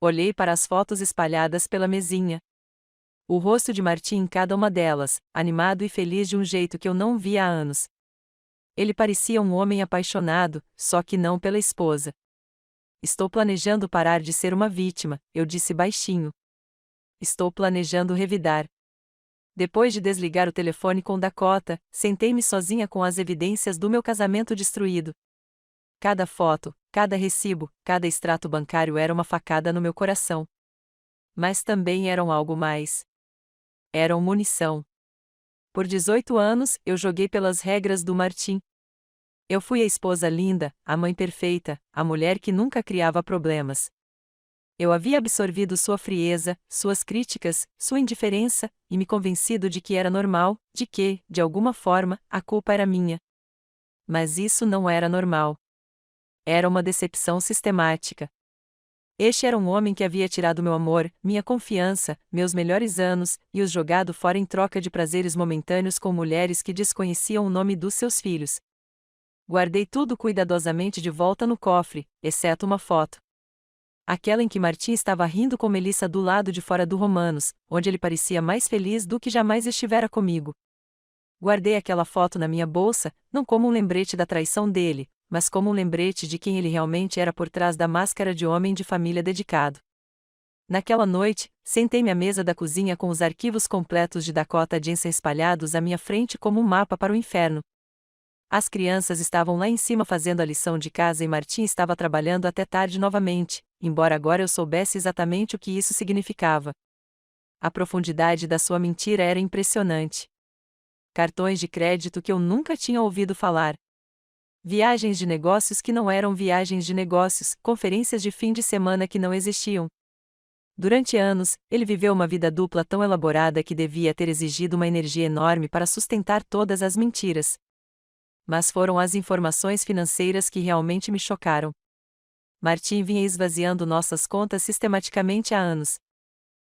Olhei para as fotos espalhadas pela mesinha. O rosto de Martin em cada uma delas, animado e feliz de um jeito que eu não via há anos. Ele parecia um homem apaixonado, só que não pela esposa. Estou planejando parar de ser uma vítima, eu disse baixinho. Estou planejando revidar. Depois de desligar o telefone com Dakota, sentei-me sozinha com as evidências do meu casamento destruído. Cada foto, cada recibo, cada extrato bancário era uma facada no meu coração. Mas também eram algo mais. Eram munição. Por 18 anos, eu joguei pelas regras do Martin. Eu fui a esposa linda, a mãe perfeita, a mulher que nunca criava problemas. Eu havia absorvido sua frieza, suas críticas, sua indiferença, e me convencido de que era normal, de que, de alguma forma, a culpa era minha. Mas isso não era normal. Era uma decepção sistemática. Este era um homem que havia tirado meu amor, minha confiança, meus melhores anos, e os jogado fora em troca de prazeres momentâneos com mulheres que desconheciam o nome dos seus filhos. Guardei tudo cuidadosamente de volta no cofre, exceto uma foto. Aquela em que Martin estava rindo com Melissa do lado de fora do Romanos, onde ele parecia mais feliz do que jamais estivera comigo. Guardei aquela foto na minha bolsa, não como um lembrete da traição dele, mas como um lembrete de quem ele realmente era por trás da máscara de homem de família dedicado. Naquela noite, sentei-me à mesa da cozinha com os arquivos completos de Dakota Jensen espalhados à minha frente como um mapa para o inferno. As crianças estavam lá em cima fazendo a lição de casa e Martin estava trabalhando até tarde novamente, embora agora eu soubesse exatamente o que isso significava. A profundidade da sua mentira era impressionante. Cartões de crédito que eu nunca tinha ouvido falar. Viagens de negócios que não eram viagens de negócios, conferências de fim de semana que não existiam. Durante anos, ele viveu uma vida dupla tão elaborada que devia ter exigido uma energia enorme para sustentar todas as mentiras. Mas foram as informações financeiras que realmente me chocaram. Martin vinha esvaziando nossas contas sistematicamente há anos.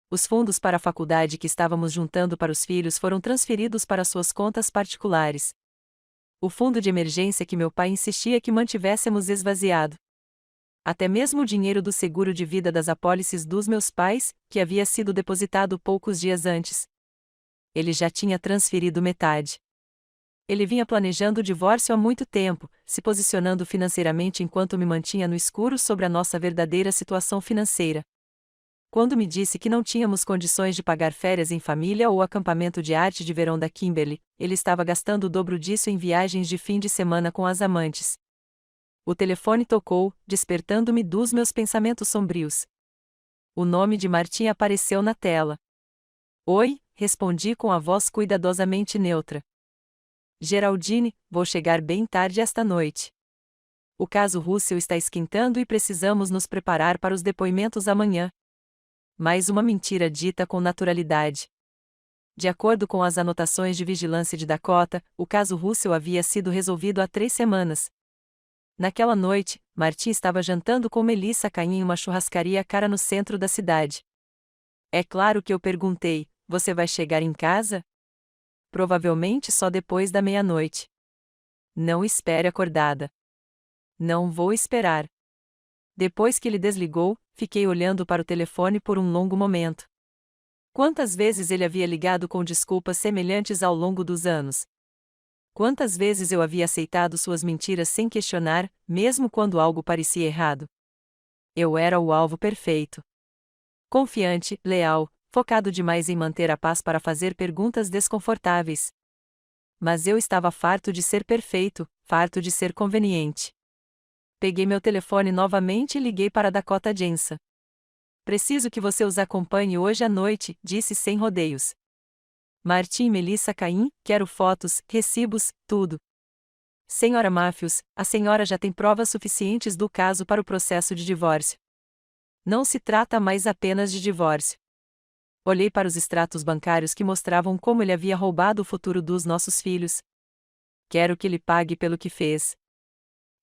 Os fundos para a faculdade que estávamos juntando para os filhos foram transferidos para suas contas particulares. O fundo de emergência que meu pai insistia que mantivéssemos esvaziado. Até mesmo o dinheiro do seguro de vida das apólices dos meus pais, que havia sido depositado poucos dias antes. Ele já tinha transferido metade. Ele vinha planejando o divórcio há muito tempo, se posicionando financeiramente enquanto me mantinha no escuro sobre a nossa verdadeira situação financeira. Quando me disse que não tínhamos condições de pagar férias em família ou acampamento de arte de verão da Kimberly, ele estava gastando o dobro disso em viagens de fim de semana com as amantes. O telefone tocou, despertando-me dos meus pensamentos sombrios. O nome de Martin apareceu na tela. Oi, respondi com a voz cuidadosamente neutra. Geraldine, vou chegar bem tarde esta noite. O caso Russell está esquentando e precisamos nos preparar para os depoimentos amanhã. Mais uma mentira dita com naturalidade. De acordo com as anotações de vigilância de Dakota, o caso Russell havia sido resolvido há 3 semanas. Naquela noite, Martin estava jantando com Melissa Cain em uma churrascaria cara no centro da cidade. É claro que eu perguntei: você vai chegar em casa? Provavelmente só depois da meia-noite. Não espere acordada. Não vou esperar. Depois que ele desligou, fiquei olhando para o telefone por um longo momento. Quantas vezes ele havia ligado com desculpas semelhantes ao longo dos anos? Quantas vezes eu havia aceitado suas mentiras sem questionar, mesmo quando algo parecia errado? Eu era o alvo perfeito. Confiante, leal, focado demais em manter a paz para fazer perguntas desconfortáveis. Mas eu estava farto de ser perfeito, farto de ser conveniente. Peguei meu telefone novamente e liguei para Dakota Jensen. Preciso que você os acompanhe hoje à noite, disse sem rodeios. Martin e Melissa Cain, quero fotos, recibos, tudo. Senhora Matthews, a senhora já tem provas suficientes do caso para o processo de divórcio. Não se trata mais apenas de divórcio. Olhei para os extratos bancários que mostravam como ele havia roubado o futuro dos nossos filhos. Quero que ele pague pelo que fez.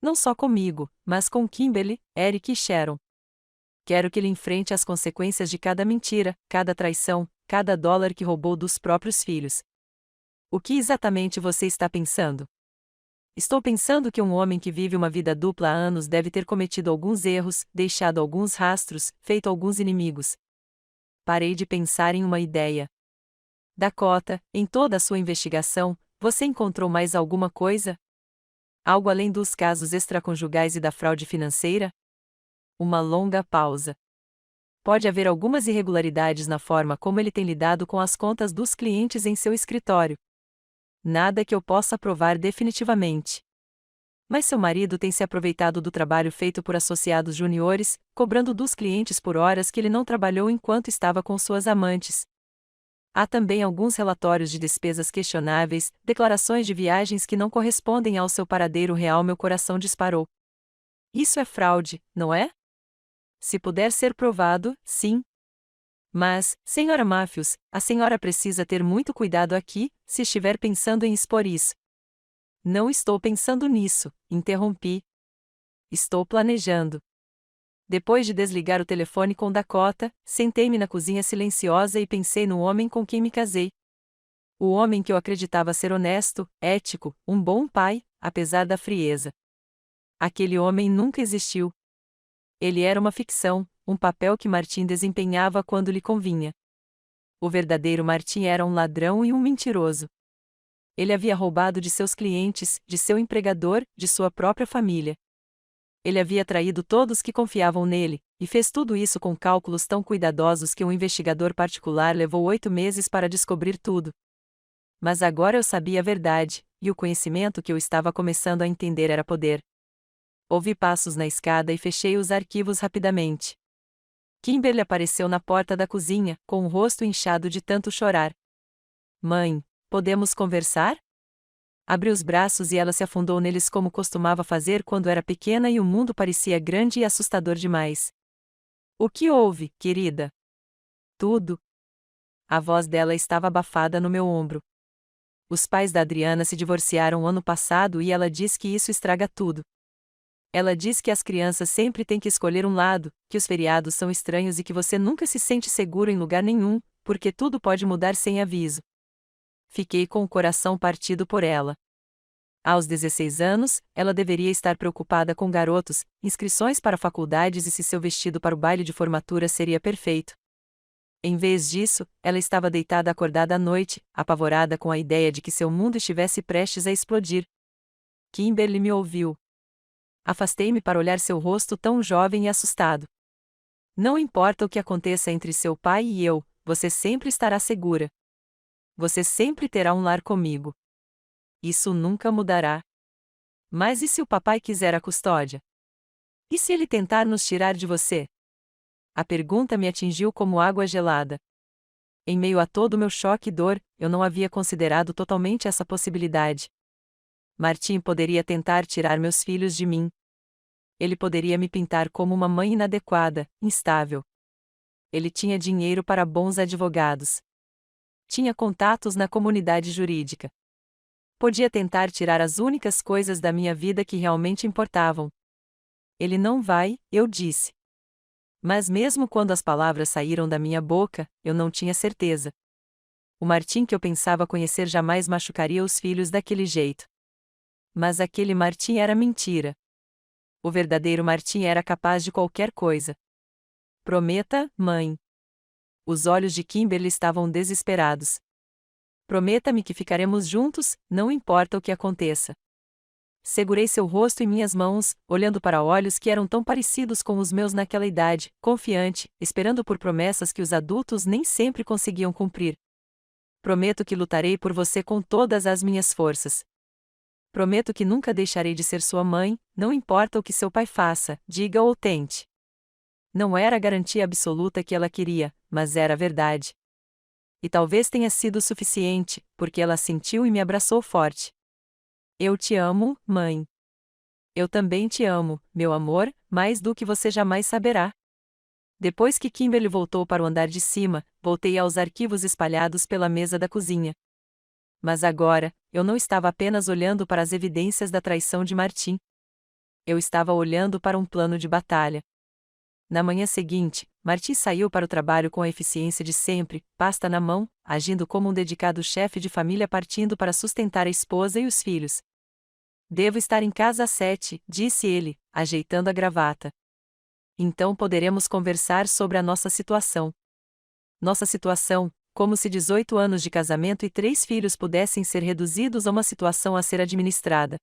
Não só comigo, mas com Kimberly, Eric e Sharon. Quero que ele enfrente as consequências de cada mentira, cada traição, cada dólar que roubou dos próprios filhos. O que exatamente você está pensando? Estou pensando que um homem que vive uma vida dupla há anos deve ter cometido alguns erros, deixado alguns rastros, feito alguns inimigos. Parei de pensar em uma ideia. Dakota, em toda a sua investigação, você encontrou mais alguma coisa? Algo além dos casos extraconjugais e da fraude financeira? Uma longa pausa. Pode haver algumas irregularidades na forma como ele tem lidado com as contas dos clientes em seu escritório. Nada que eu possa provar definitivamente. Mas seu marido tem se aproveitado do trabalho feito por associados juniores, cobrando dos clientes por horas que ele não trabalhou enquanto estava com suas amantes. Há também alguns relatórios de despesas questionáveis, declarações de viagens que não correspondem ao seu paradeiro real. Meu coração disparou. Isso é fraude, não é? Se puder ser provado, sim. Mas, senhora Matthews, a senhora precisa ter muito cuidado aqui, se estiver pensando em expor isso. Não estou pensando nisso, interrompi. Estou planejando. Depois de desligar o telefone com Dakota, sentei-me na cozinha silenciosa e pensei no homem com quem me casei. O homem que eu acreditava ser honesto, ético, um bom pai, apesar da frieza. Aquele homem nunca existiu. Ele era uma ficção, um papel que Martin desempenhava quando lhe convinha. O verdadeiro Martin era um ladrão e um mentiroso. Ele havia roubado de seus clientes, de seu empregador, de sua própria família. Ele havia traído todos que confiavam nele, e fez tudo isso com cálculos tão cuidadosos que um investigador particular levou 8 meses para descobrir tudo. Mas agora eu sabia a verdade, e o conhecimento que eu estava começando a entender era poder. Ouvi passos na escada e fechei os arquivos rapidamente. Kimberly apareceu na porta da cozinha, com o rosto inchado de tanto chorar. Mãe, podemos conversar? Abri os braços e ela se afundou neles como costumava fazer quando era pequena e o mundo parecia grande e assustador demais. O que houve, querida? Tudo. A voz dela estava abafada no meu ombro. Os pais da Adriana se divorciaram ano passado e ela diz que isso estraga tudo. Ela diz que as crianças sempre têm que escolher um lado, que os feriados são estranhos e que você nunca se sente seguro em lugar nenhum, porque tudo pode mudar sem aviso. Fiquei com o coração partido por ela. Aos 16 anos, ela deveria estar preocupada com garotos, inscrições para faculdades e se seu vestido para o baile de formatura seria perfeito. Em vez disso, ela estava deitada acordada à noite, apavorada com a ideia de que seu mundo estivesse prestes a explodir. Kimberly me ouviu. Afastei-me para olhar seu rosto tão jovem e assustado. Não importa o que aconteça entre seu pai e eu, você sempre estará segura. Você sempre terá um lar comigo. Isso nunca mudará. Mas e se o papai quiser a custódia? E se ele tentar nos tirar de você? A pergunta me atingiu como água gelada. Em meio a todo o meu choque e dor, eu não havia considerado totalmente essa possibilidade. Martin poderia tentar tirar meus filhos de mim. Ele poderia me pintar como uma mãe inadequada, instável. Ele tinha dinheiro para bons advogados. Tinha contatos na comunidade jurídica. Podia tentar tirar as únicas coisas da minha vida que realmente importavam. Ele não vai, eu disse. Mas mesmo quando as palavras saíram da minha boca, eu não tinha certeza. O Martim que eu pensava conhecer jamais machucaria os filhos daquele jeito. Mas aquele Martim era mentira. O verdadeiro Martim era capaz de qualquer coisa. Prometa, mãe. Os olhos de Kimberly estavam desesperados. Prometa-me que ficaremos juntos, não importa o que aconteça. Segurei seu rosto em minhas mãos, olhando para olhos que eram tão parecidos com os meus naquela idade, confiante, esperando por promessas que os adultos nem sempre conseguiam cumprir. Prometo que lutarei por você com todas as minhas forças. Prometo que nunca deixarei de ser sua mãe, não importa o que seu pai faça, diga ou tente. Não era a garantia absoluta que ela queria, mas era a verdade. E talvez tenha sido o suficiente, porque ela sentiu e me abraçou forte. Eu te amo, mãe. Eu também te amo, meu amor, mais do que você jamais saberá. Depois que Kimberly voltou para o andar de cima, voltei aos arquivos espalhados pela mesa da cozinha. Mas agora, eu não estava apenas olhando para as evidências da traição de Martim. Eu estava olhando para um plano de batalha. Na manhã seguinte, Martim saiu para o trabalho com a eficiência de sempre, pasta na mão, agindo como um dedicado chefe de família partindo para sustentar a esposa e os filhos. Devo estar em casa às 7, disse ele, ajeitando a gravata. Então poderemos conversar sobre a nossa situação. Nossa situação, como se 18 anos de casamento e 3 filhos pudessem ser reduzidos a uma situação a ser administrada.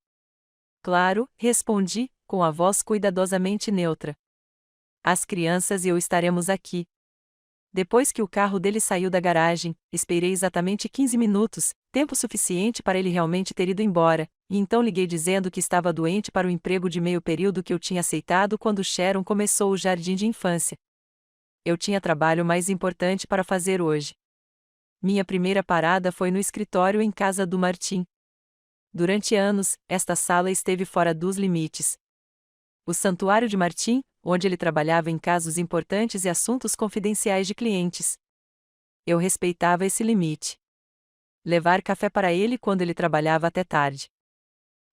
Claro, respondi, com a voz cuidadosamente neutra. As crianças e eu estaremos aqui. Depois que o carro dele saiu da garagem, esperei exatamente 15 minutos, tempo suficiente para ele realmente ter ido embora, e então liguei dizendo que estava doente para o emprego de meio período que eu tinha aceitado quando Sharon começou o jardim de infância. Eu tinha trabalho mais importante para fazer hoje. Minha primeira parada foi no escritório em casa do Martim. Durante anos, esta sala esteve fora dos limites. O santuário de Martim, onde ele trabalhava em casos importantes e assuntos confidenciais de clientes. Eu respeitava esse limite. Levar café para ele quando ele trabalhava até tarde.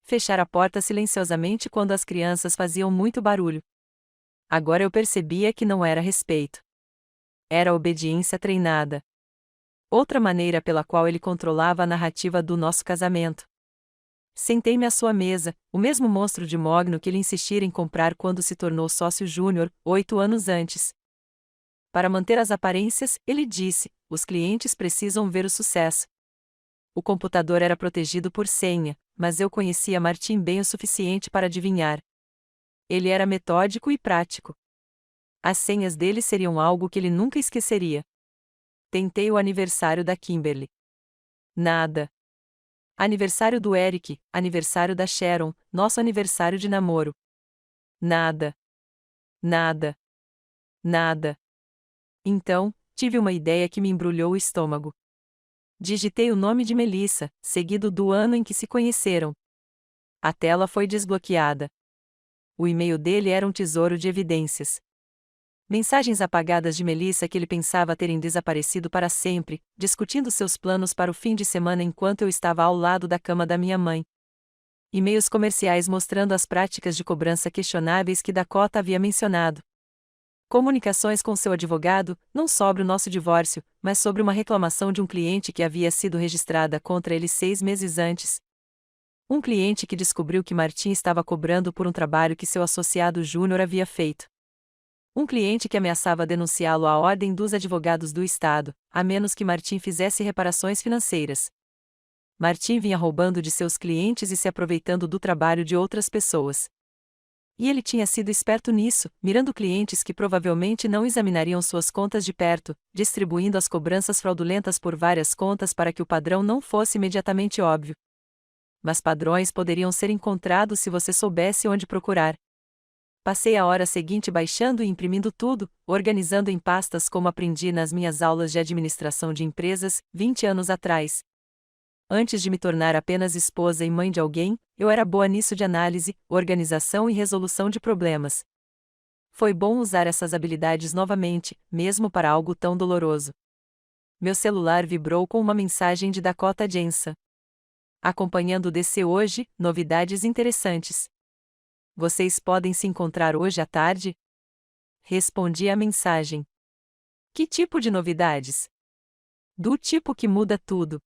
Fechar a porta silenciosamente quando as crianças faziam muito barulho. Agora eu percebia que não era respeito. Era obediência treinada. Outra maneira pela qual ele controlava a narrativa do nosso casamento. Sentei-me à sua mesa, o mesmo monstro de mogno que ele insistira em comprar quando se tornou sócio júnior, 8 anos antes. Para manter as aparências, ele disse, os clientes precisam ver o sucesso. O computador era protegido por senha, mas eu conhecia Martim bem o suficiente para adivinhar. Ele era metódico e prático. As senhas dele seriam algo que ele nunca esqueceria. Tentei o aniversário da Kimberly. Nada. Aniversário do Eric, aniversário da Sharon, nosso aniversário de namoro. Nada. Nada. Nada. Então, tive uma ideia que me embrulhou o estômago. Digitei o nome de Melissa, seguido do ano em que se conheceram. A tela foi desbloqueada. O e-mail dele era um tesouro de evidências. Mensagens apagadas de Melissa que ele pensava terem desaparecido para sempre, discutindo seus planos para o fim de semana enquanto eu estava ao lado da cama da minha mãe. E-mails comerciais mostrando as práticas de cobrança questionáveis que Dakota havia mencionado. Comunicações com seu advogado, não sobre o nosso divórcio, mas sobre uma reclamação de um cliente que havia sido registrada contra ele 6 meses antes. Um cliente que descobriu que Martim estava cobrando por um trabalho que seu associado júnior havia feito. Um cliente que ameaçava denunciá-lo à ordem dos advogados do Estado, a menos que Martim fizesse reparações financeiras. Martim vinha roubando de seus clientes e se aproveitando do trabalho de outras pessoas. E ele tinha sido esperto nisso, mirando clientes que provavelmente não examinariam suas contas de perto, distribuindo as cobranças fraudulentas por várias contas para que o padrão não fosse imediatamente óbvio. Mas padrões poderiam ser encontrados se você soubesse onde procurar. Passei a hora seguinte baixando e imprimindo tudo, organizando em pastas como aprendi nas minhas aulas de administração de empresas, 20 anos atrás. Antes de me tornar apenas esposa e mãe de alguém, eu era boa nisso de análise, organização e resolução de problemas. Foi bom usar essas habilidades novamente, mesmo para algo tão doloroso. Meu celular vibrou com uma mensagem de Dakota Johnson. Acompanhando o DC hoje, novidades interessantes. Vocês podem se encontrar hoje à tarde? Respondi à mensagem. Que tipo de novidades? Do tipo que muda tudo.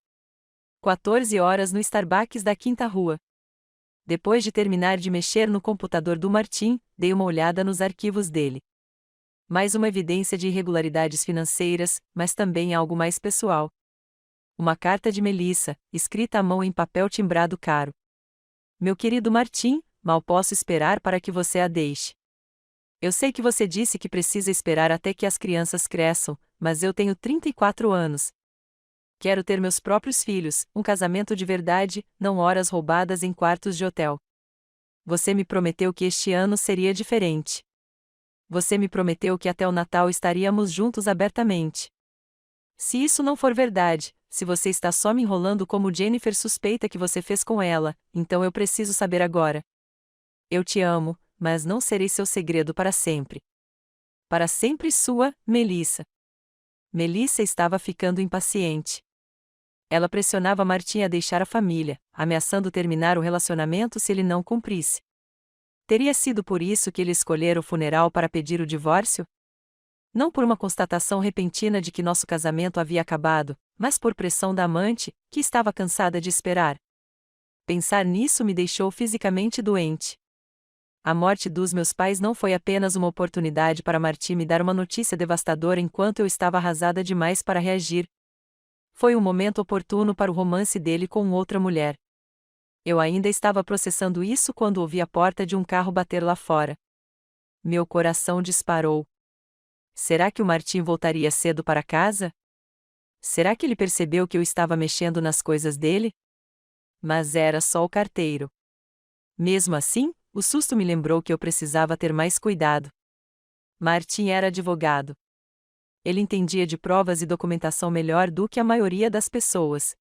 14 horas no Starbucks da Quinta Rua. Depois de terminar de mexer no computador do Martim, dei uma olhada nos arquivos dele. Mais uma evidência de irregularidades financeiras, mas também algo mais pessoal. Uma carta de Melissa, escrita à mão em papel timbrado caro. Meu querido Martim, mal posso esperar para que você a deixe. Eu sei que você disse que precisa esperar até que as crianças cresçam, mas eu tenho 34 anos. Quero ter meus próprios filhos, um casamento de verdade, não horas roubadas em quartos de hotel. Você me prometeu que este ano seria diferente. Você me prometeu que até o Natal estaríamos juntos abertamente. Se isso não for verdade, se você está só me enrolando como Jennifer suspeita que você fez com ela, então eu preciso saber agora. Eu te amo, mas não serei seu segredo para sempre. Para sempre sua, Melissa. Melissa estava ficando impaciente. Ela pressionava Martim a deixar a família, ameaçando terminar o relacionamento se ele não cumprisse. Teria sido por isso que ele escolhera o funeral para pedir o divórcio? Não por uma constatação repentina de que nosso casamento havia acabado, mas por pressão da amante, que estava cansada de esperar. Pensar nisso me deixou fisicamente doente. A morte dos meus pais não foi apenas uma oportunidade para Martim me dar uma notícia devastadora enquanto eu estava arrasada demais para reagir. Foi um momento oportuno para o romance dele com outra mulher. Eu ainda estava processando isso quando ouvi a porta de um carro bater lá fora. Meu coração disparou. Será que o Martim voltaria cedo para casa? Será que ele percebeu que eu estava mexendo nas coisas dele? Mas era só o carteiro. Mesmo assim, o susto me lembrou que eu precisava ter mais cuidado. Martim era advogado. Ele entendia de provas e documentação melhor do que a maioria das pessoas.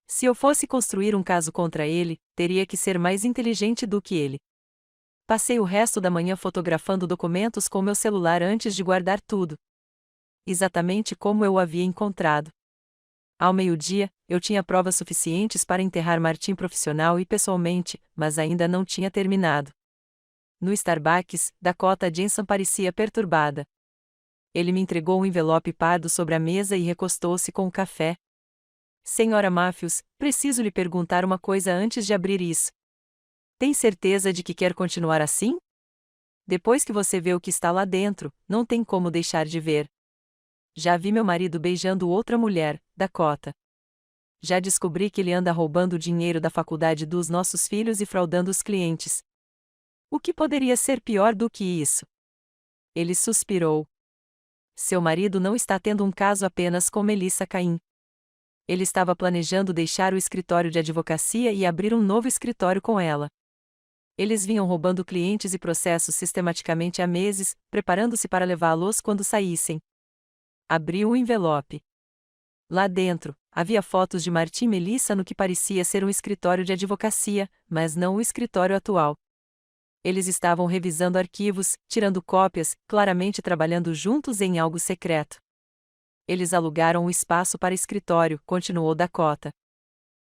Se eu fosse construir um caso contra ele, teria que ser mais inteligente do que ele. Passei o resto da manhã fotografando documentos com meu celular antes de guardar tudo. Exatamente como eu o havia encontrado. Ao meio-dia, eu tinha provas suficientes para enterrar Martim profissional e pessoalmente, mas ainda não tinha terminado. No Starbucks, Dakota Johnson parecia perturbada. Ele me entregou um envelope pardo sobre a mesa e recostou-se com o café. Senhora Matthews, preciso lhe perguntar uma coisa antes de abrir isso. Tem certeza de que quer continuar assim? Depois que você vê o que está lá dentro, não tem como deixar de ver. Já vi meu marido beijando outra mulher, Dakota. Já descobri que ele anda roubando o dinheiro da faculdade dos nossos filhos e fraudando os clientes. O que poderia ser pior do que isso? Ele suspirou. Seu marido não está tendo um caso apenas com Melissa Cain. Ele estava planejando deixar o escritório de advocacia e abrir um novo escritório com ela. Eles vinham roubando clientes e processos sistematicamente há meses, preparando-se para levá-los quando saíssem. Abriu o envelope. Lá dentro, havia fotos de Martim e Melissa no que parecia ser um escritório de advocacia, mas não o escritório atual. Eles estavam revisando arquivos, tirando cópias, claramente trabalhando juntos em algo secreto. Eles alugaram o espaço para escritório, continuou Dakota.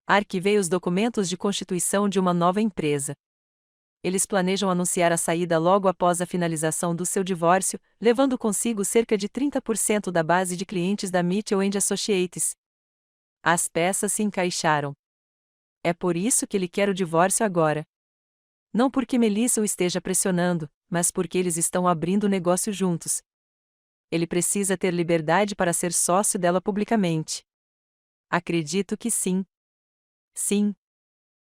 Arquivei os documentos de constituição de uma nova empresa. Eles planejam anunciar a saída logo após a finalização do seu divórcio, levando consigo cerca de 30% da base de clientes da Mitchell & Associates. As peças se encaixaram. É por isso que ele quer o divórcio agora. Não porque Melissa o esteja pressionando, mas porque eles estão abrindo o negócio juntos. Ele precisa ter liberdade para ser sócio dela publicamente. Acredito que sim. Sim.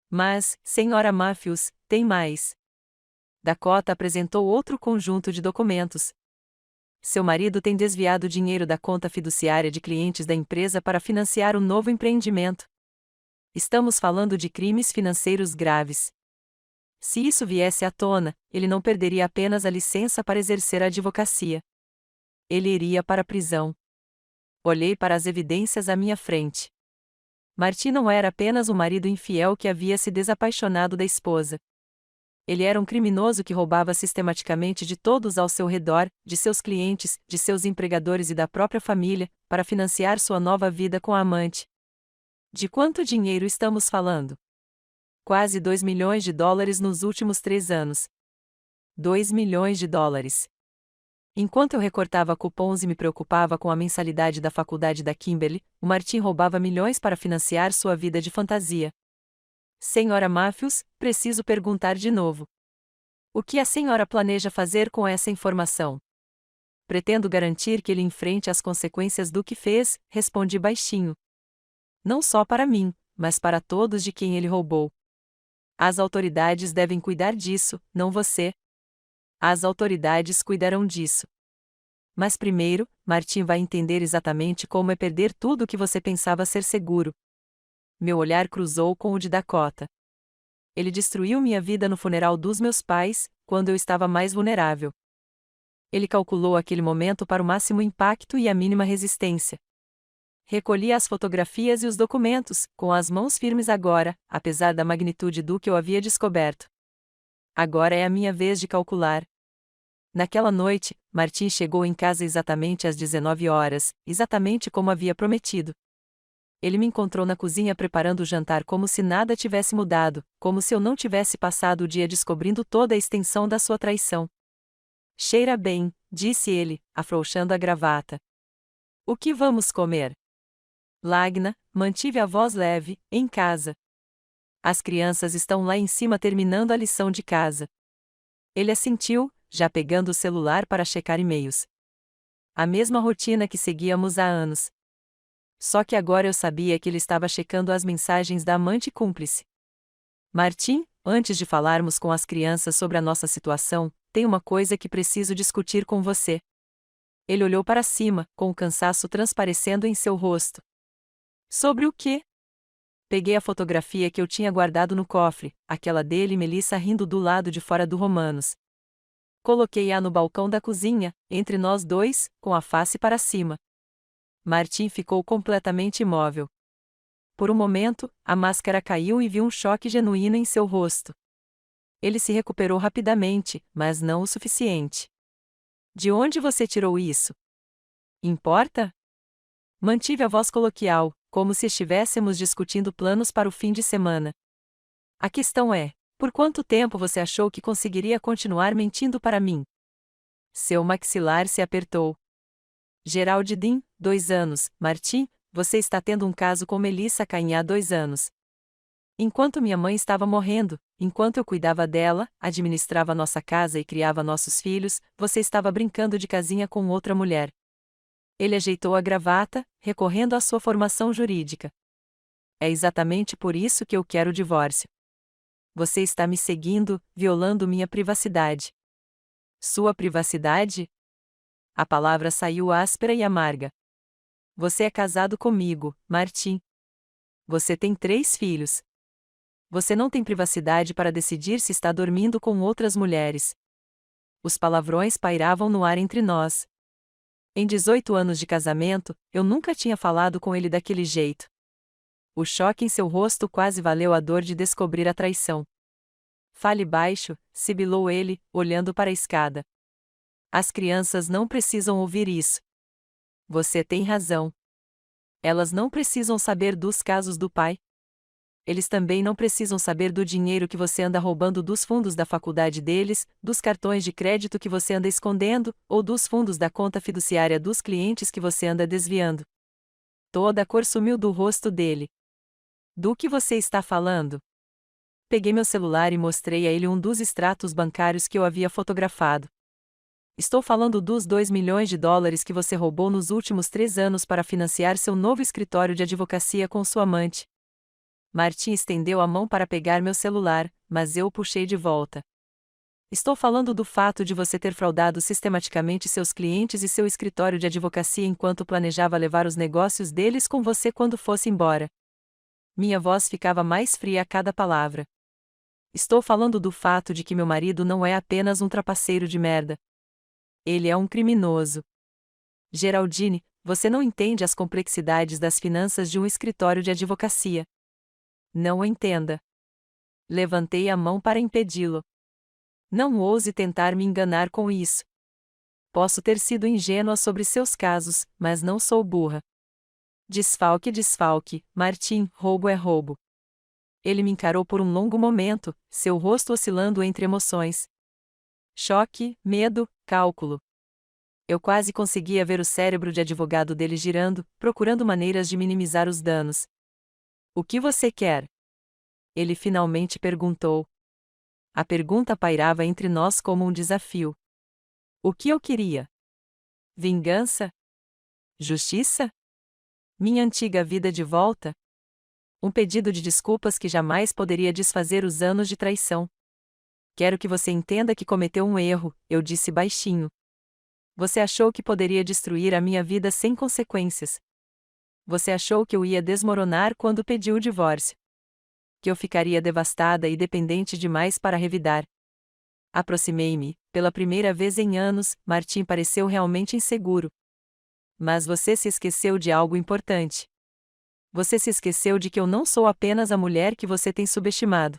Mas, senhora Matthews, tem mais. Dakota apresentou outro conjunto de documentos. Seu marido tem desviado dinheiro da conta fiduciária de clientes da empresa para financiar um novo empreendimento. Estamos falando de crimes financeiros graves. Se isso viesse à tona, ele não perderia apenas a licença para exercer a advocacia. Ele iria para a prisão. Olhei para as evidências à minha frente. Martim não era apenas um marido infiel que havia se desapaixonado da esposa. Ele era um criminoso que roubava sistematicamente de todos ao seu redor, de seus clientes, de seus empregadores e da própria família, para financiar sua nova vida com a amante. De quanto dinheiro estamos falando? Quase 2 milhões de dólares nos últimos 3 anos. 2 milhões de dólares. Enquanto eu recortava cupons e me preocupava com a mensalidade da faculdade da Kimberly, o Martin roubava milhões para financiar sua vida de fantasia. Senhora Matthews, preciso perguntar de novo. O que a senhora planeja fazer com essa informação? Pretendo garantir que ele enfrente as consequências do que fez, respondi baixinho. Não só para mim, mas para todos de quem ele roubou. As autoridades devem cuidar disso, não você. As autoridades cuidarão disso. Mas primeiro, Martin vai entender exatamente como é perder tudo o que você pensava ser seguro. Meu olhar cruzou com o de Dakota. Ele destruiu minha vida no funeral dos meus pais, quando eu estava mais vulnerável. Ele calculou aquele momento para o máximo impacto e a mínima resistência. Recolhi as fotografias e os documentos, com as mãos firmes agora, apesar da magnitude do que eu havia descoberto. Agora é a minha vez de calcular. Naquela noite, Martin chegou em casa exatamente às 19 horas, exatamente como havia prometido. Ele me encontrou na cozinha preparando o jantar como se nada tivesse mudado, como se eu não tivesse passado o dia descobrindo toda a extensão da sua traição. Cheira bem, disse ele, afrouxando a gravata. O que vamos comer? Lagna, mantive a voz leve, em casa. As crianças estão lá em cima terminando a lição de casa. Ele assentiu, já pegando o celular para checar e-mails. A mesma rotina que seguíamos há anos. Só que agora eu sabia que ele estava checando as mensagens da amante cúmplice. Martin, antes de falarmos com as crianças sobre a nossa situação, tem uma coisa que preciso discutir com você. Ele olhou para cima, com o cansaço transparecendo em seu rosto. Sobre o quê? Peguei a fotografia que eu tinha guardado no cofre, aquela dele e Melissa rindo do lado de fora do Romanos. Coloquei-a no balcão da cozinha, entre nós dois, com a face para cima. Martin ficou completamente imóvel. Por um momento, a máscara caiu e vi um choque genuíno em seu rosto. Ele se recuperou rapidamente, mas não o suficiente. De onde você tirou isso? Importa? Mantive a voz coloquial, como se estivéssemos discutindo planos para o fim de semana. A questão é, por quanto tempo você achou que conseguiria continuar mentindo para mim? Seu maxilar se apertou. Gerald Dean, 2 anos, Martin, você está tendo um caso com Melissa Cain há 2 anos. Enquanto minha mãe estava morrendo, enquanto eu cuidava dela, administrava nossa casa e criava nossos filhos, você estava brincando de casinha com outra mulher. Ele ajeitou a gravata, recorrendo à sua formação jurídica. É exatamente por isso que eu quero o divórcio. Você está me seguindo, violando minha privacidade. Sua privacidade? A palavra saiu áspera e amarga. Você é casado comigo, Martin. Você tem 3 filhos. Você não tem privacidade para decidir se está dormindo com outras mulheres. Os palavrões pairavam no ar entre nós. Em 18 anos de casamento, eu nunca tinha falado com ele daquele jeito. O choque em seu rosto quase valeu a dor de descobrir a traição. Fale baixo, sibilou ele, olhando para a escada. As crianças não precisam ouvir isso. Você tem razão. Elas não precisam saber dos casos do pai. Eles também não precisam saber do dinheiro que você anda roubando dos fundos da faculdade deles, dos cartões de crédito que você anda escondendo, ou dos fundos da conta fiduciária dos clientes que você anda desviando. Toda a cor sumiu do rosto dele. Do que você está falando? Peguei meu celular e mostrei a ele um dos extratos bancários que eu havia fotografado. Estou falando dos 2 milhões de dólares que você roubou nos últimos 3 anos para financiar seu novo escritório de advocacia com sua amante. Martin estendeu a mão para pegar meu celular, mas eu o puxei de volta. Estou falando do fato de você ter fraudado sistematicamente seus clientes e seu escritório de advocacia enquanto planejava levar os negócios deles com você quando fosse embora. Minha voz ficava mais fria a cada palavra. Estou falando do fato de que meu marido não é apenas um trapaceiro de merda. Ele é um criminoso. Geraldine, você não entende as complexidades das finanças de um escritório de advocacia. Não entenda. Levantei a mão para impedi-lo. Não ouse tentar me enganar com isso. Posso ter sido ingênua sobre seus casos, mas não sou burra. Desfalque, desfalque, Martim, roubo é roubo. Ele me encarou por um longo momento, seu rosto oscilando entre emoções. Choque, medo, cálculo. Eu quase conseguia ver o cérebro de advogado dele girando, procurando maneiras de minimizar os danos. O que você quer? Ele finalmente perguntou. A pergunta pairava entre nós como um desafio. O que eu queria? Vingança? Justiça? Minha antiga vida de volta? Um pedido de desculpas que jamais poderia desfazer os anos de traição. Quero que você entenda que cometeu um erro, eu disse baixinho. Você achou que poderia destruir a minha vida sem consequências. Você achou que eu ia desmoronar quando pediu o divórcio. Que eu ficaria devastada e dependente demais para revidar. Aproximei-me, pela primeira vez em anos, Martim pareceu realmente inseguro. Mas você se esqueceu de algo importante. Você se esqueceu de que eu não sou apenas a mulher que você tem subestimado.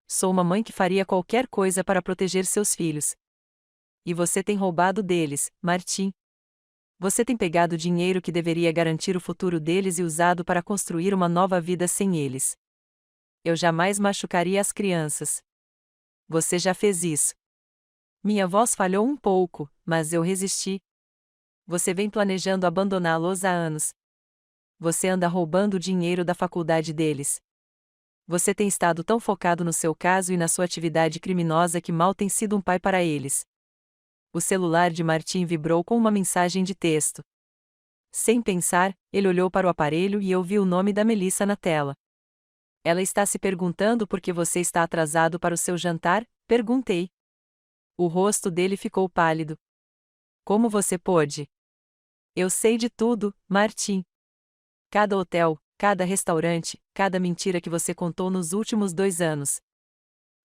Sou uma mãe que faria qualquer coisa para proteger seus filhos. E você tem roubado deles, Martim. Você tem pegado dinheiro que deveria garantir o futuro deles e usado para construir uma nova vida sem eles. Eu jamais machucaria as crianças. Você já fez isso. Minha voz falhou um pouco, mas eu resisti. Você vem planejando abandoná-los há anos. Você anda roubando o dinheiro da faculdade deles. Você tem estado tão focado no seu caso e na sua atividade criminosa que mal tem sido um pai para eles. O celular de Martim vibrou com uma mensagem de texto. Sem pensar, ele olhou para o aparelho e eu vi o nome da Melissa na tela. Ela está se perguntando por que você está atrasado para o seu jantar? Perguntei. O rosto dele ficou pálido. Como você pôde? Eu sei de tudo, Martim. Cada hotel, cada restaurante, cada mentira que você contou nos últimos 2 anos.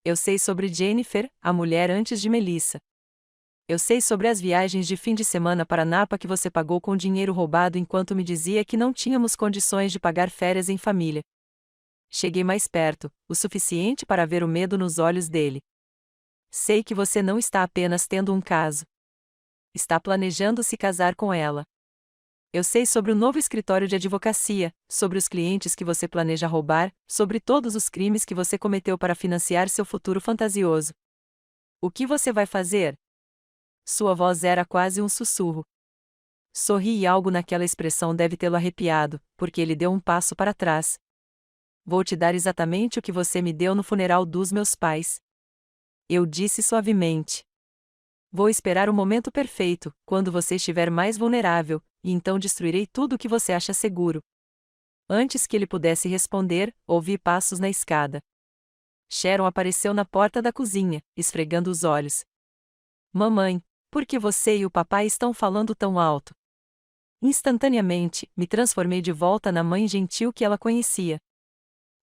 Eu sei sobre Jennifer, a mulher antes de Melissa. Eu sei sobre as viagens de fim de semana para Napa que você pagou com dinheiro roubado enquanto me dizia que não tínhamos condições de pagar férias em família. Cheguei mais perto, o suficiente para ver o medo nos olhos dele. Sei que você não está apenas tendo um caso. Está planejando se casar com ela. Eu sei sobre o novo escritório de advocacia, sobre os clientes que você planeja roubar, sobre todos os crimes que você cometeu para financiar seu futuro fantasioso. O que você vai fazer? Sua voz era quase um sussurro. Sorri e algo naquela expressão deve tê-lo arrepiado, porque ele deu um passo para trás. Vou te dar exatamente o que você me deu no funeral dos meus pais. Eu disse suavemente. Vou esperar o momento perfeito, quando você estiver mais vulnerável, e então destruirei tudo o que você acha seguro. Antes que ele pudesse responder, ouvi passos na escada. Sharon apareceu na porta da cozinha, esfregando os olhos. Mamãe, por que você e o papai estão falando tão alto? Instantaneamente, me transformei de volta na mãe gentil que ela conhecia.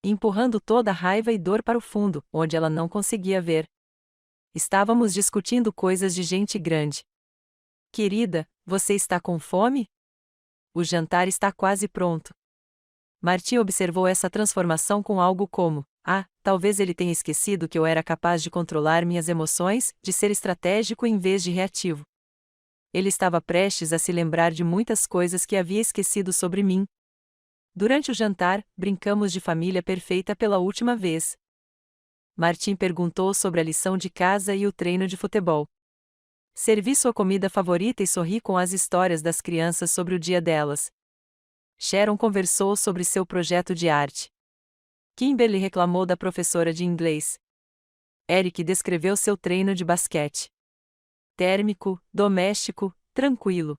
Empurrando toda a raiva e dor para o fundo, onde ela não conseguia ver. Estávamos discutindo coisas de gente grande. Querida, você está com fome? O jantar está quase pronto. Martim observou essa transformação com algo como: talvez ele tenha esquecido que eu era capaz de controlar minhas emoções, de ser estratégico em vez de reativo. Ele estava prestes a se lembrar de muitas coisas que havia esquecido sobre mim. Durante o jantar, brincamos de família perfeita pela última vez. Martim perguntou sobre a lição de casa e o treino de futebol. Servi sua comida favorita e sorri com as histórias das crianças sobre o dia delas. Sharon conversou sobre seu projeto de arte. Kimberly reclamou da professora de inglês. Eric descreveu seu treino de basquete. Térmico, doméstico, tranquilo.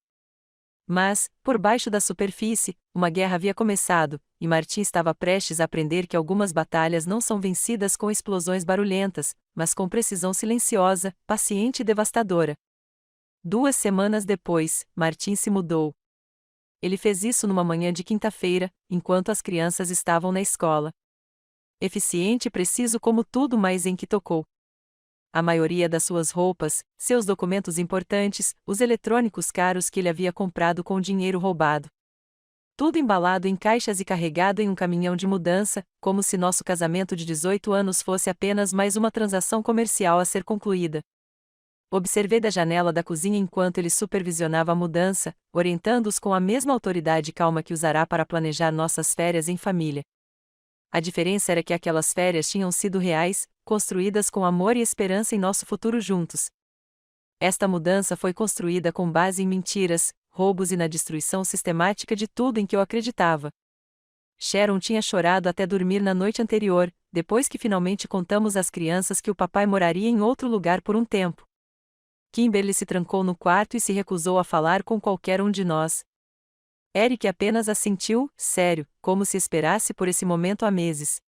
Mas, por baixo da superfície, uma guerra havia começado, e Martim estava prestes a aprender que algumas batalhas não são vencidas com explosões barulhentas, mas com precisão silenciosa, paciente e devastadora. 2 semanas depois, Martim se mudou. Ele fez isso numa manhã de quinta-feira, enquanto as crianças estavam na escola. Eficiente e preciso como tudo mais em que tocou. A maioria das suas roupas, seus documentos importantes, os eletrônicos caros que ele havia comprado com dinheiro roubado. Tudo embalado em caixas e carregado em um caminhão de mudança, como se nosso casamento de 18 anos fosse apenas mais uma transação comercial a ser concluída. Observei da janela da cozinha enquanto ele supervisionava a mudança, orientando-os com a mesma autoridade calma que usará para planejar nossas férias em família. A diferença era que aquelas férias tinham sido reais, construídas com amor e esperança em nosso futuro juntos. Esta mudança foi construída com base em mentiras, roubos e na destruição sistemática de tudo em que eu acreditava. Sharon tinha chorado até dormir na noite anterior, depois que finalmente contamos às crianças que o papai moraria em outro lugar por um tempo. Kimberly se trancou no quarto e se recusou a falar com qualquer um de nós. Eric apenas assentiu, sério, como se esperasse por esse momento há meses.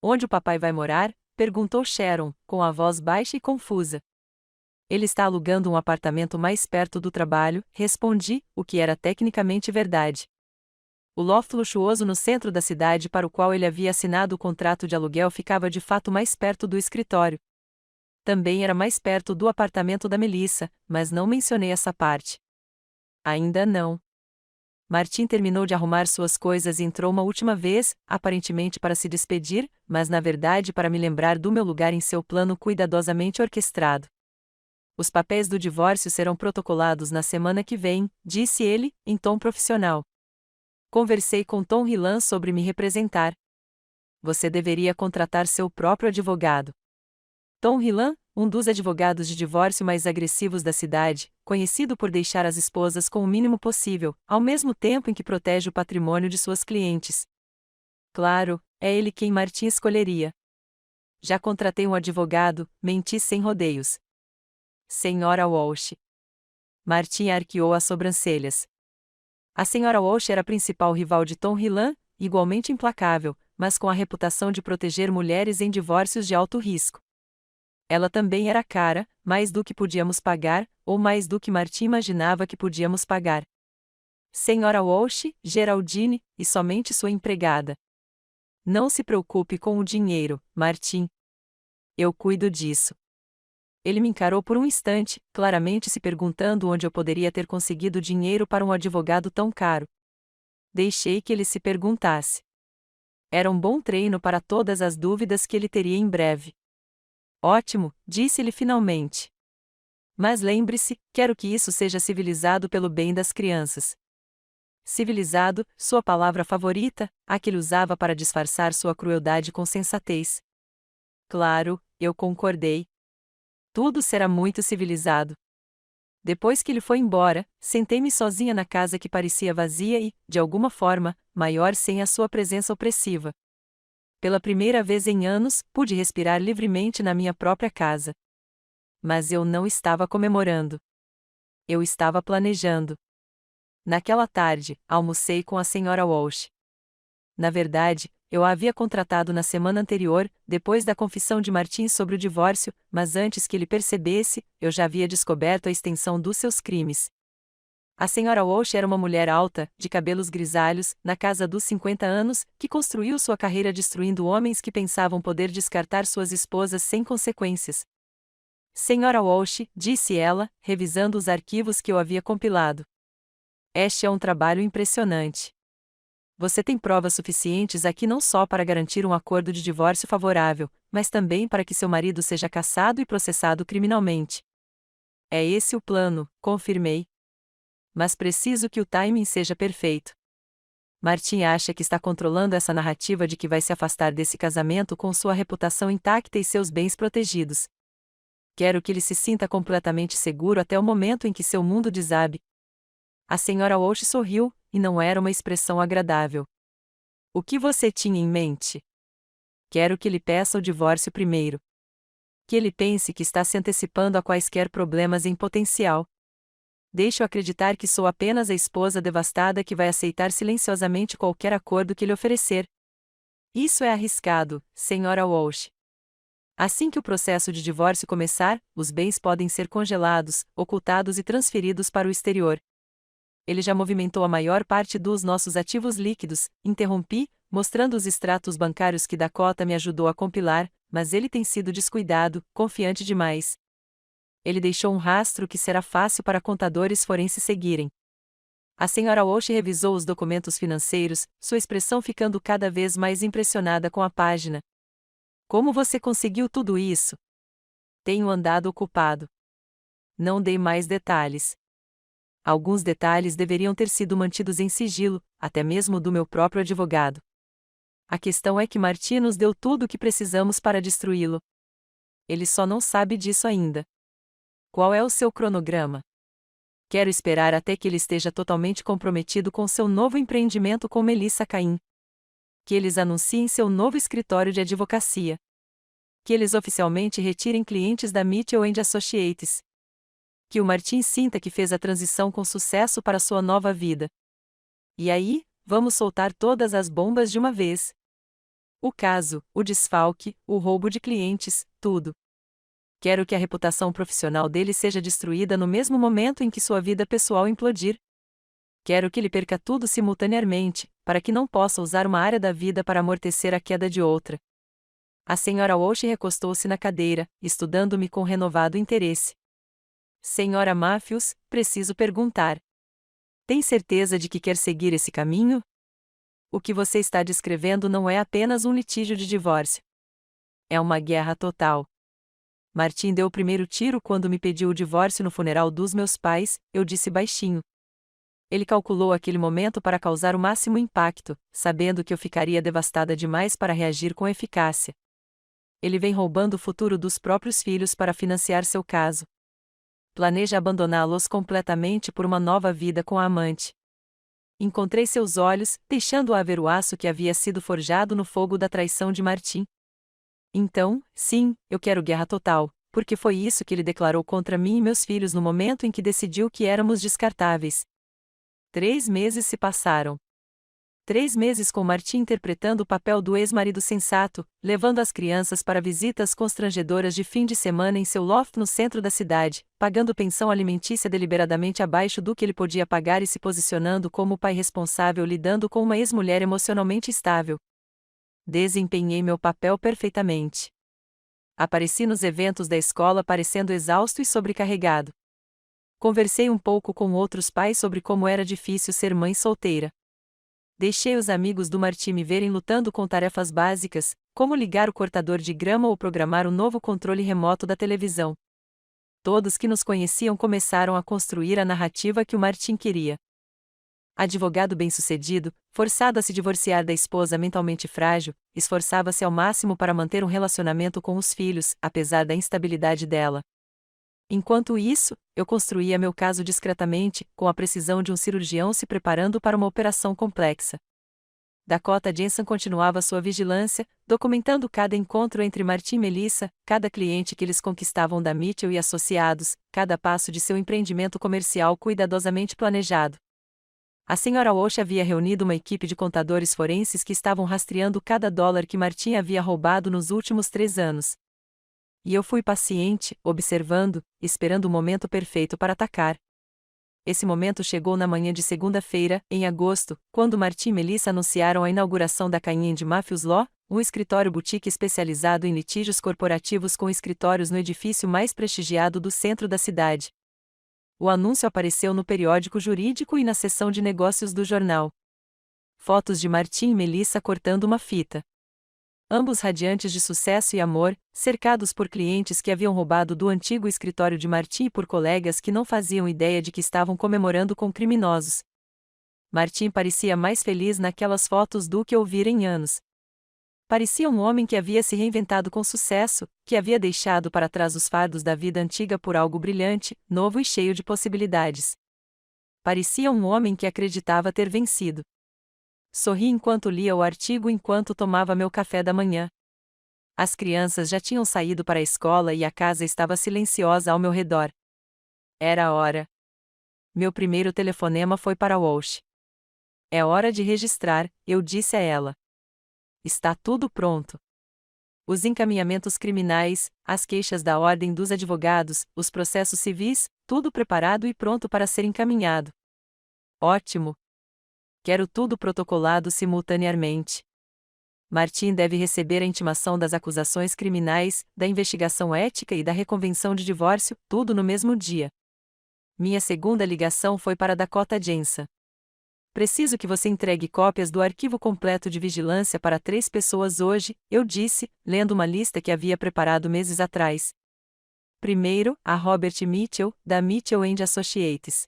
Onde o papai vai morar? Perguntou Sharon, com a voz baixa e confusa. Ele está alugando um apartamento mais perto do trabalho, respondi, o que era tecnicamente verdade. O loft luxuoso no centro da cidade para o qual ele havia assinado o contrato de aluguel ficava de fato mais perto do escritório. Também era mais perto do apartamento da Melissa, mas não mencionei essa parte. Ainda não. Martin terminou de arrumar suas coisas e entrou uma última vez, aparentemente para se despedir, mas na verdade para me lembrar do meu lugar em seu plano cuidadosamente orquestrado. Os papéis do divórcio serão protocolados na semana que vem, disse ele, em tom profissional. Conversei com Tom Hillan sobre me representar. Você deveria contratar seu próprio advogado. Tom Hillan, um dos advogados de divórcio mais agressivos da cidade, conhecido por deixar as esposas com o mínimo possível, ao mesmo tempo em que protege o patrimônio de suas clientes. Claro, é ele quem Martin escolheria. Já contratei um advogado, menti sem rodeios. Senhora Walsh. Martin arqueou as sobrancelhas. A senhora Walsh era a principal rival de Tom Hillan, igualmente implacável, mas com a reputação de proteger mulheres em divórcios de alto risco. Ela também era cara, mais do que podíamos pagar, ou mais do que Martin imaginava que podíamos pagar. Senhora Walsh, Geraldine, e somente sua empregada. Não se preocupe com o dinheiro, Martin. Eu cuido disso. Ele me encarou por um instante, claramente se perguntando onde eu poderia ter conseguido dinheiro para um advogado tão caro. Deixei que ele se perguntasse. Era um bom treino para todas as dúvidas que ele teria em breve. Ótimo, disse-lhe finalmente. Mas lembre-se, quero que isso seja civilizado pelo bem das crianças. Civilizado, sua palavra favorita, a que ele usava para disfarçar sua crueldade com sensatez. Claro, eu concordei. Tudo será muito civilizado. Depois que ele foi embora, sentei-me sozinha na casa que parecia vazia e, de alguma forma, maior sem a sua presença opressiva. Pela primeira vez em anos, pude respirar livremente na minha própria casa. Mas eu não estava comemorando. Eu estava planejando. Naquela tarde, almocei com a senhora Walsh. Na verdade, eu a havia contratado na semana anterior, depois da confissão de Martin sobre o divórcio, mas antes que ele percebesse, eu já havia descoberto a extensão dos seus crimes. A senhora Walsh era uma mulher alta, de cabelos grisalhos, na casa dos 50 anos, que construiu sua carreira destruindo homens que pensavam poder descartar suas esposas sem consequências. Senhora Walsh, disse ela, revisando os arquivos que eu havia compilado. Este é um trabalho impressionante. Você tem provas suficientes aqui não só para garantir um acordo de divórcio favorável, mas também para que seu marido seja caçado e processado criminalmente. É esse o plano, confirmei. Mas preciso que o timing seja perfeito. Martin acha que está controlando essa narrativa de que vai se afastar desse casamento com sua reputação intacta e seus bens protegidos. Quero que ele se sinta completamente seguro até o momento em que seu mundo desabe. A senhora Walsh sorriu, e não era uma expressão agradável. O que você tinha em mente? Quero que ele peça o divórcio primeiro. Que ele pense que está se antecipando a quaisquer problemas em potencial. Deixe-o acreditar que sou apenas a esposa devastada que vai aceitar silenciosamente qualquer acordo que lhe oferecer. Isso é arriscado, senhora Walsh. Assim que o processo de divórcio começar, os bens podem ser congelados, ocultados e transferidos para o exterior. Ele já movimentou a maior parte dos nossos ativos líquidos, interrompi, mostrando os extratos bancários que Dakota me ajudou a compilar, mas ele tem sido descuidado, confiante demais. Ele deixou um rastro que será fácil para contadores forenses seguirem. A senhora Walsh revisou os documentos financeiros, sua expressão ficando cada vez mais impressionada com a página. Como você conseguiu tudo isso? Tenho andado ocupado. Não dei mais detalhes. Alguns detalhes deveriam ter sido mantidos em sigilo, até mesmo do meu próprio advogado. A questão é que Martin nos deu tudo o que precisamos para destruí-lo. Ele só não sabe disso ainda. Qual é o seu cronograma? Quero esperar até que ele esteja totalmente comprometido com seu novo empreendimento com Melissa Cain. Que eles anunciem seu novo escritório de advocacia. Que eles oficialmente retirem clientes da Mitchell & Associates. Que o Martin sinta que fez a transição com sucesso para sua nova vida. E aí, vamos soltar todas as bombas de uma vez. O caso, o desfalque, o roubo de clientes, tudo. Quero que a reputação profissional dele seja destruída no mesmo momento em que sua vida pessoal implodir. Quero que ele perca tudo simultaneamente, para que não possa usar uma área da vida para amortecer a queda de outra. A senhora Walsh recostou-se na cadeira, estudando-me com renovado interesse. Senhora Matthews, preciso perguntar. Tem certeza de que quer seguir esse caminho? O que você está descrevendo não é apenas um litígio de divórcio. É uma guerra total. Martin deu o primeiro tiro quando me pediu o divórcio no funeral dos meus pais, eu disse baixinho. Ele calculou aquele momento para causar o máximo impacto, sabendo que eu ficaria devastada demais para reagir com eficácia. Ele vem roubando o futuro dos próprios filhos para financiar seu caso. Planeja abandoná-los completamente por uma nova vida com a amante. Encontrei seus olhos, deixando-a ver o aço que havia sido forjado no fogo da traição de Martin. Então, sim, eu quero guerra total, porque foi isso que ele declarou contra mim e meus filhos no momento em que decidiu que éramos descartáveis. 3 meses se passaram. 3 meses com Martin interpretando o papel do ex-marido sensato, levando as crianças para visitas constrangedoras de fim de semana em seu loft no centro da cidade, pagando pensão alimentícia deliberadamente abaixo do que ele podia pagar e se posicionando como o pai responsável lidando com uma ex-mulher emocionalmente estável. Desempenhei meu papel perfeitamente. Apareci nos eventos da escola parecendo exausto e sobrecarregado. Conversei um pouco com outros pais sobre como era difícil ser mãe solteira. Deixei os amigos do Martin me verem lutando com tarefas básicas, como ligar o cortador de grama ou programar o novo controle remoto da televisão. Todos que nos conheciam começaram a construir a narrativa que o Martin queria. Advogado bem-sucedido, forçado a se divorciar da esposa mentalmente frágil, esforçava-se ao máximo para manter um relacionamento com os filhos, apesar da instabilidade dela. Enquanto isso, eu construía meu caso discretamente, com a precisão de um cirurgião se preparando para uma operação complexa. Dakota Jensen continuava sua vigilância, documentando cada encontro entre Martin e Melissa, cada cliente que eles conquistavam da Mitchell e Associados, cada passo de seu empreendimento comercial cuidadosamente planejado. A senhora Walsh havia reunido uma equipe de contadores forenses que estavam rastreando cada dólar que Martin havia roubado nos últimos 3 anos. E eu fui paciente, observando, esperando o momento perfeito para atacar. Esse momento chegou na manhã de segunda-feira, em agosto, quando Martin e Melissa anunciaram a inauguração da Cain & Matthews Law, um escritório boutique especializado em litígios corporativos com escritórios no edifício mais prestigiado do centro da cidade. O anúncio apareceu no periódico jurídico e na seção de negócios do jornal. Fotos de Martin e Melissa cortando uma fita. Ambos radiantes de sucesso e amor, cercados por clientes que haviam roubado do antigo escritório de Martin e por colegas que não faziam ideia de que estavam comemorando com criminosos. Martin parecia mais feliz naquelas fotos do que ouvira em anos. Parecia um homem que havia se reinventado com sucesso, que havia deixado para trás os fardos da vida antiga por algo brilhante, novo e cheio de possibilidades. Parecia um homem que acreditava ter vencido. Sorri enquanto lia o artigo enquanto tomava meu café da manhã. As crianças já tinham saído para a escola e a casa estava silenciosa ao meu redor. Era a hora. Meu primeiro telefonema foi para Walsh. É hora de registrar, eu disse a ela. Está tudo pronto. Os encaminhamentos criminais, as queixas da ordem dos advogados, os processos civis, tudo preparado e pronto para ser encaminhado. Ótimo. Quero tudo protocolado simultaneamente. Martin deve receber a intimação das acusações criminais, da investigação ética e da reconvenção de divórcio, tudo no mesmo dia. Minha segunda ligação foi para Dakota Jensen. Preciso que você entregue cópias do arquivo completo de vigilância para 3 pessoas hoje, eu disse, lendo uma lista que havia preparado meses atrás. Primeiro, a Robert Mitchell, da Mitchell & Associates.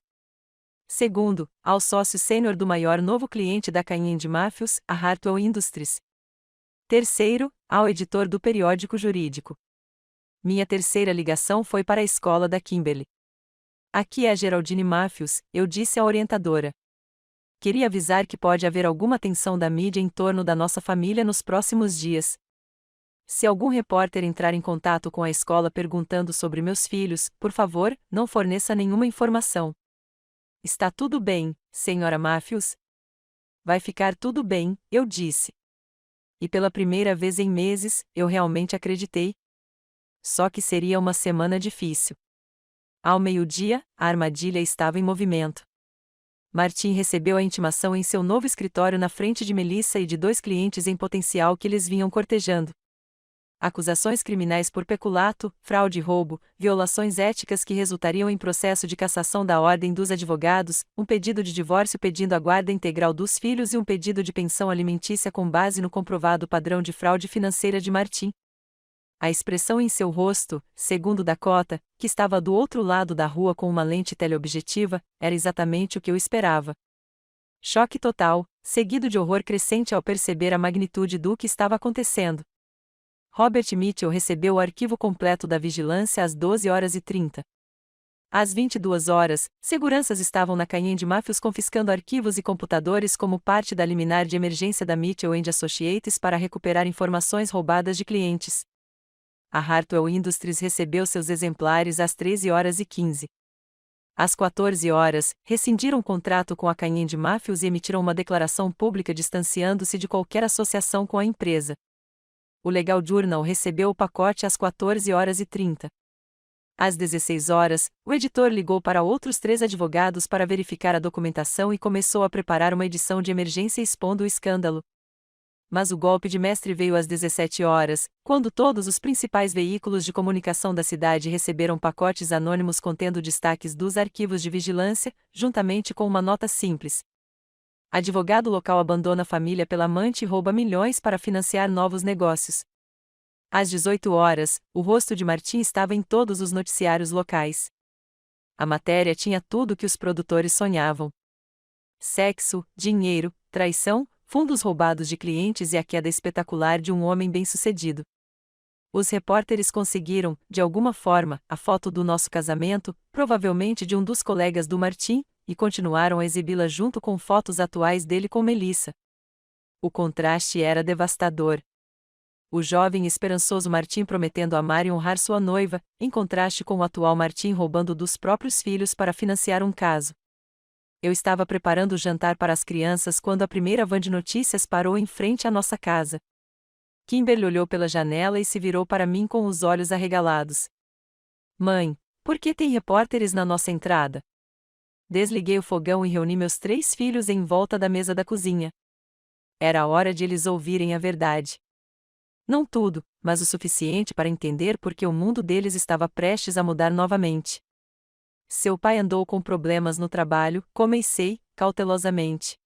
Segundo, ao sócio sênior do maior novo cliente da Cain & Matthews, a Hartwell Industries. Terceiro, ao editor do periódico jurídico. Minha terceira ligação foi para a escola da Kimberly. Aqui é a Geraldine Matthews, eu disse à orientadora. Queria avisar que pode haver alguma tensão da mídia em torno da nossa família nos próximos dias. Se algum repórter entrar em contato com a escola perguntando sobre meus filhos, por favor, não forneça nenhuma informação. Está tudo bem, senhora Matthews? Vai ficar tudo bem, eu disse. E pela primeira vez em meses, eu realmente acreditei. Só que seria uma semana difícil. Ao meio-dia, a armadilha estava em movimento. Martin recebeu a intimação em seu novo escritório na frente de Melissa e de 2 clientes em potencial que eles vinham cortejando. Acusações criminais por peculato, fraude e roubo, violações éticas que resultariam em processo de cassação da ordem dos advogados, um pedido de divórcio pedindo a guarda integral dos filhos e um pedido de pensão alimentícia com base no comprovado padrão de fraude financeira de Martin. A expressão em seu rosto, segundo Dakota, que estava do outro lado da rua com uma lente teleobjetiva, era exatamente o que eu esperava. Choque total, seguido de horror crescente ao perceber a magnitude do que estava acontecendo. Robert Mitchell recebeu o arquivo completo da vigilância às 12h30. Às 22h, seguranças estavam na Cain & Matthews confiscando arquivos e computadores como parte da liminar de emergência da Mitchell & Associates para recuperar informações roubadas de clientes. A Hartwell Industries recebeu seus exemplares às 13h15. Às 14h, rescindiram o contrato com a Cain & Matthews e emitiram uma declaração pública distanciando-se de qualquer associação com a empresa. O Legal Journal recebeu o pacote às 14h30. Às 16h, o editor ligou para outros 3 advogados para verificar a documentação e começou a preparar uma edição de emergência expondo o escândalo. Mas o golpe de mestre veio às 17h, quando todos os principais veículos de comunicação da cidade receberam pacotes anônimos contendo destaques dos arquivos de vigilância, juntamente com uma nota simples. Advogado local abandona a família pela amante e rouba milhões para financiar novos negócios. Às 18h, o rosto de Martin estava em todos os noticiários locais. A matéria tinha tudo o que os produtores sonhavam: sexo, dinheiro, traição, fundos roubados de clientes e a queda espetacular de um homem bem-sucedido. Os repórteres conseguiram, de alguma forma, a foto do nosso casamento, provavelmente de um dos colegas do Martin, e continuaram a exibi-la junto com fotos atuais dele com Melissa. O contraste era devastador. O jovem e esperançoso Martin prometendo amar e honrar sua noiva, em contraste com o atual Martin roubando dos próprios filhos para financiar um caso. Eu estava preparando o jantar para as crianças quando a primeira van de notícias parou em frente à nossa casa. Kimberly olhou pela janela e se virou para mim com os olhos arregalados. Mãe, por que tem repórteres na nossa entrada? Desliguei o fogão e reuni meus 3 filhos em volta da mesa da cozinha. Era a hora de eles ouvirem a verdade. Não tudo, mas o suficiente para entender por que o mundo deles estava prestes a mudar novamente. Seu pai andou com problemas no trabalho, comecei, cautelosamente.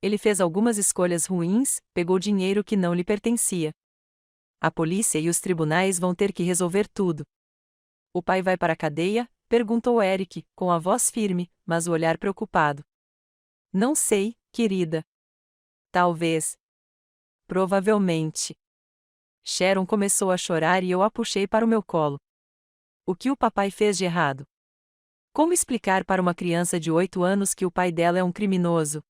Ele fez algumas escolhas ruins, pegou dinheiro que não lhe pertencia. A polícia e os tribunais vão ter que resolver tudo. O pai vai para a cadeia? Perguntou Eric, com a voz firme, mas o olhar preocupado. Não sei, querida. Talvez. Provavelmente. Sharon começou a chorar e eu a puxei para o meu colo. O que o papai fez de errado? Como explicar para uma criança de 8 anos que o pai dela é um criminoso?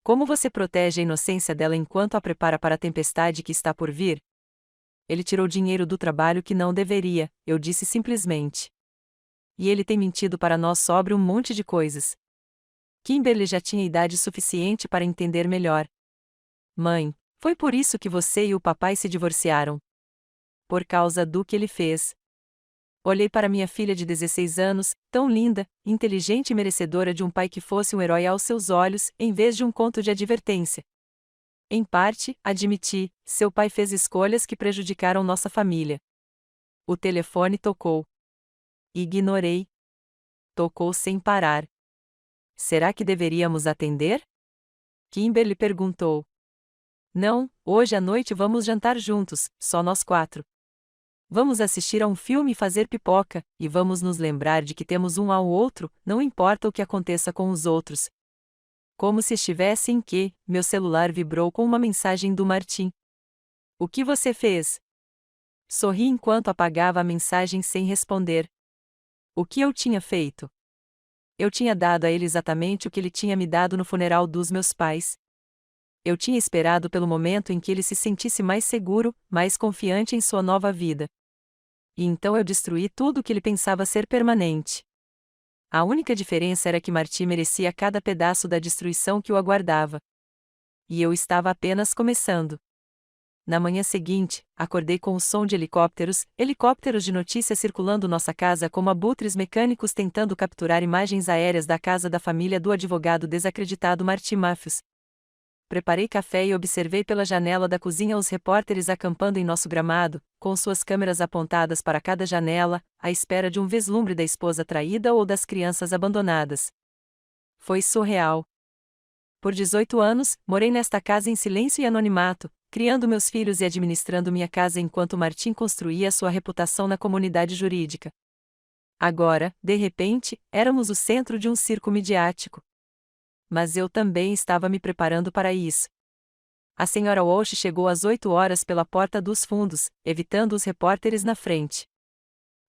Como você protege a inocência dela enquanto a prepara para a tempestade que está por vir? Ele tirou dinheiro do trabalho que não deveria, eu disse simplesmente. E ele tem mentido para nós sobre um monte de coisas. Kimberly já tinha idade suficiente para entender melhor. Mãe, foi por isso que você e o papai se divorciaram. Por causa do que ele fez. Olhei para minha filha de 16 anos, tão linda, inteligente e merecedora de um pai que fosse um herói aos seus olhos, em vez de um conto de advertência. Em parte, admiti, seu pai fez escolhas que prejudicaram nossa família. O telefone tocou. Ignorei. Tocou sem parar. Será que deveríamos atender? Kimberly perguntou. Não, hoje à noite vamos jantar juntos, só nós 4. Vamos assistir a um filme e fazer pipoca, e vamos nos lembrar de que temos um ao outro, não importa o que aconteça com os outros. Como se estivesse em que, meu celular vibrou com uma mensagem do Martim. O que você fez? Sorri enquanto apagava a mensagem sem responder. O que eu tinha feito? Eu tinha dado a ele exatamente o que ele tinha me dado no funeral dos meus pais. Eu tinha esperado pelo momento em que ele se sentisse mais seguro, mais confiante em sua nova vida. E então eu destruí tudo o que ele pensava ser permanente. A única diferença era que Marty merecia cada pedaço da destruição que o aguardava. E eu estava apenas começando. Na manhã seguinte, acordei com o som de helicópteros de notícia circulando nossa casa como abutres mecânicos tentando capturar imagens aéreas da casa da família do advogado desacreditado Marty Matthews. Preparei café e observei pela janela da cozinha os repórteres acampando em nosso gramado, com suas câmeras apontadas para cada janela, à espera de um vislumbre da esposa traída ou das crianças abandonadas. Foi surreal. Por 18 anos, morei nesta casa em silêncio e anonimato, criando meus filhos e administrando minha casa enquanto Martim construía sua reputação na comunidade jurídica. Agora, de repente, éramos o centro de um circo midiático. Mas eu também estava me preparando para isso. A senhora Walsh chegou às 8 horas pela porta dos fundos, evitando os repórteres na frente.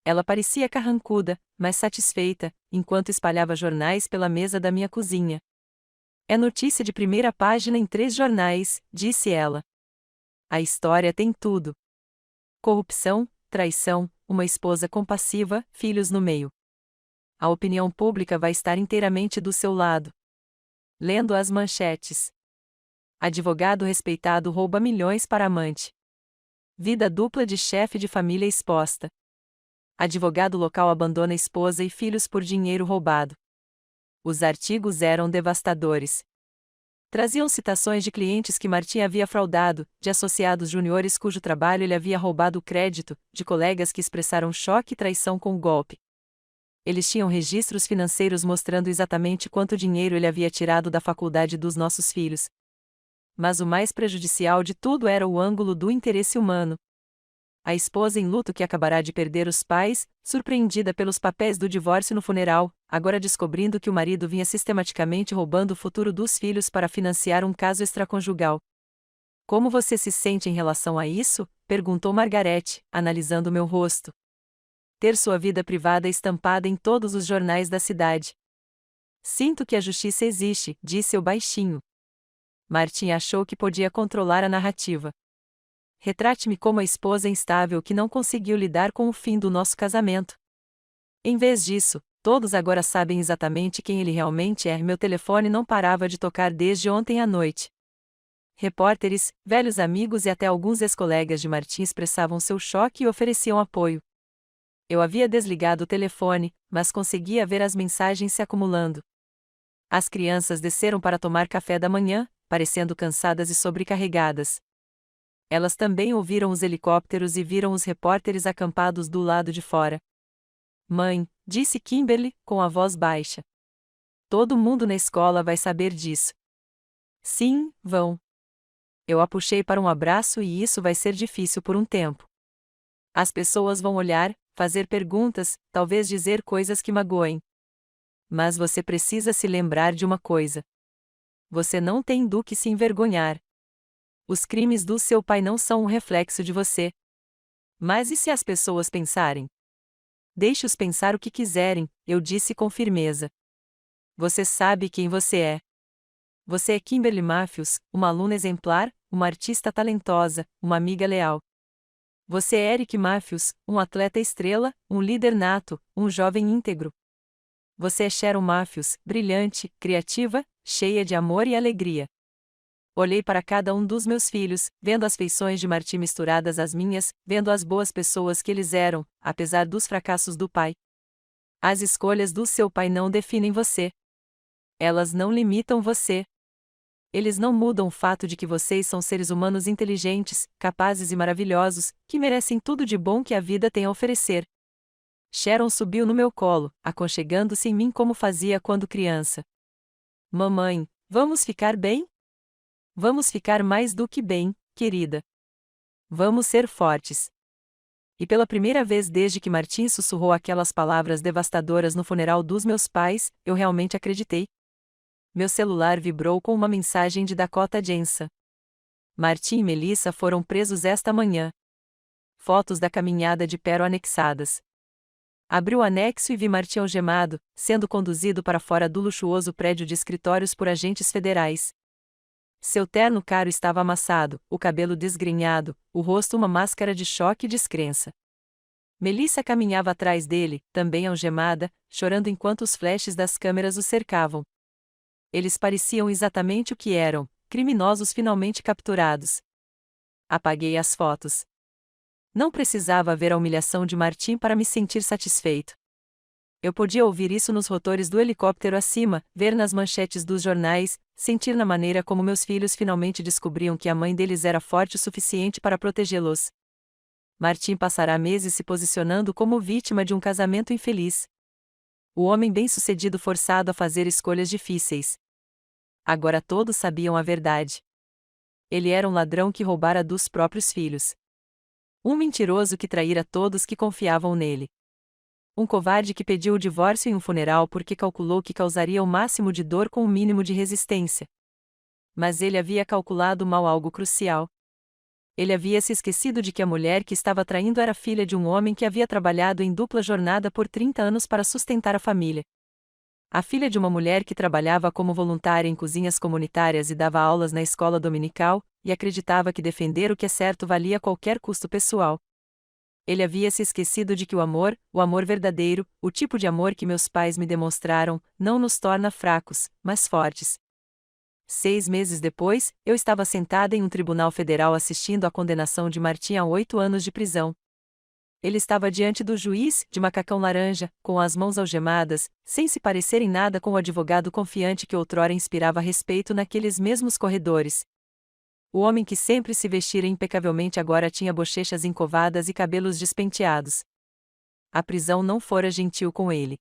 Ela parecia carrancuda, mas satisfeita, enquanto espalhava jornais pela mesa da minha cozinha. É notícia de primeira página em 3 jornais, disse ela. A história tem tudo. Corrupção, traição, uma esposa compassiva, filhos no meio. A opinião pública vai estar inteiramente do seu lado. Lendo as manchetes. Advogado respeitado rouba milhões para amante. Vida dupla de chefe de família exposta. Advogado local abandona esposa e filhos por dinheiro roubado. Os artigos eram devastadores. Traziam citações de clientes que Martim havia fraudado, de associados juniores cujo trabalho ele havia roubado o crédito, de colegas que expressaram choque e traição com o golpe. Eles tinham registros financeiros mostrando exatamente quanto dinheiro ele havia tirado da faculdade dos nossos filhos. Mas o mais prejudicial de tudo era o ângulo do interesse humano. A esposa em luto que acabará de perder os pais, surpreendida pelos papéis do divórcio no funeral, agora descobrindo que o marido vinha sistematicamente roubando o futuro dos filhos para financiar um caso extraconjugal. Como você se sente em relação a isso? Perguntou Margarete, analisando meu rosto. Ter sua vida privada estampada em todos os jornais da cidade. Sinto que a justiça existe, disse eu baixinho. Martim achou que podia controlar a narrativa. Retrate-me como a esposa instável que não conseguiu lidar com o fim do nosso casamento. Em vez disso, todos agora sabem exatamente quem ele realmente é. Meu telefone não parava de tocar desde ontem à noite. Repórteres, velhos amigos e até alguns ex-colegas de Martim expressavam seu choque e ofereciam apoio. Eu havia desligado o telefone, mas conseguia ver as mensagens se acumulando. As crianças desceram para tomar café da manhã, parecendo cansadas e sobrecarregadas. Elas também ouviram os helicópteros e viram os repórteres acampados do lado de fora. Mãe, disse Kimberly, com a voz baixa. Todo mundo na escola vai saber disso. Sim, vão. Eu a puxei para um abraço e isso vai ser difícil por um tempo. As pessoas vão olhar, fazer perguntas, talvez dizer coisas que magoem. Mas você precisa se lembrar de uma coisa. Você não tem do que se envergonhar. Os crimes do seu pai não são um reflexo de você. Mas e se as pessoas pensarem? Deixe-os pensar o que quiserem, eu disse com firmeza. Você sabe quem você é. Você é Kimberly Matthews, uma aluna exemplar, uma artista talentosa, uma amiga leal. Você é Eric Matthews, um atleta estrela, um líder nato, um jovem íntegro. Você é Sharon Matthews, brilhante, criativa, cheia de amor e alegria. Olhei para cada um dos meus filhos, vendo as feições de Martim misturadas às minhas, vendo as boas pessoas que eles eram, apesar dos fracassos do pai. As escolhas do seu pai não definem você. Elas não limitam você. Eles não mudam o fato de que vocês são seres humanos inteligentes, capazes e maravilhosos, que merecem tudo de bom que a vida tem a oferecer. Sharon subiu no meu colo, aconchegando-se em mim como fazia quando criança. Mamãe, vamos ficar bem? Vamos ficar mais do que bem, querida. Vamos ser fortes. E pela primeira vez desde que Martin sussurrou aquelas palavras devastadoras no funeral dos meus pais, eu realmente acreditei. Meu celular vibrou com uma mensagem de Dakota Jensen. Martin e Melissa foram presos esta manhã. Fotos da caminhada de Pero anexadas. Abri o anexo e vi Martin algemado, sendo conduzido para fora do luxuoso prédio de escritórios por agentes federais. Seu terno caro estava amassado, o cabelo desgrenhado, o rosto uma máscara de choque e descrença. Melissa caminhava atrás dele, também algemada, chorando enquanto os flashes das câmeras o cercavam. Eles pareciam exatamente o que eram, criminosos finalmente capturados. Apaguei as fotos. Não precisava ver a humilhação de Martin para me sentir satisfeito. Eu podia ouvir isso nos rotores do helicóptero acima, ver nas manchetes dos jornais, sentir na maneira como meus filhos finalmente descobriam que a mãe deles era forte o suficiente para protegê-los. Martin passará meses se posicionando como vítima de um casamento infeliz. O homem bem-sucedido forçado a fazer escolhas difíceis. Agora todos sabiam a verdade. Ele era um ladrão que roubara dos próprios filhos. Um mentiroso que traíra todos que confiavam nele. Um covarde que pediu o divórcio em um funeral porque calculou que causaria o máximo de dor com o mínimo de resistência. Mas ele havia calculado mal algo crucial. Ele havia se esquecido de que a mulher que estava traindo era filha de um homem que havia trabalhado em dupla jornada por 30 anos para sustentar a família. A filha de uma mulher que trabalhava como voluntária em cozinhas comunitárias e dava aulas na escola dominical, e acreditava que defender o que é certo valia qualquer custo pessoal. Ele havia se esquecido de que o amor verdadeiro, o tipo de amor que meus pais me demonstraram, não nos torna fracos, mas fortes. 6 meses depois, eu estava sentada em um tribunal federal assistindo à condenação de Martin a 8 anos de prisão. Ele estava diante do juiz, de macacão laranja, com as mãos algemadas, sem se parecer em nada com o advogado confiante que outrora inspirava respeito naqueles mesmos corredores. O homem que sempre se vestira impecavelmente agora tinha bochechas encovadas e cabelos despenteados. A prisão não fora gentil com ele.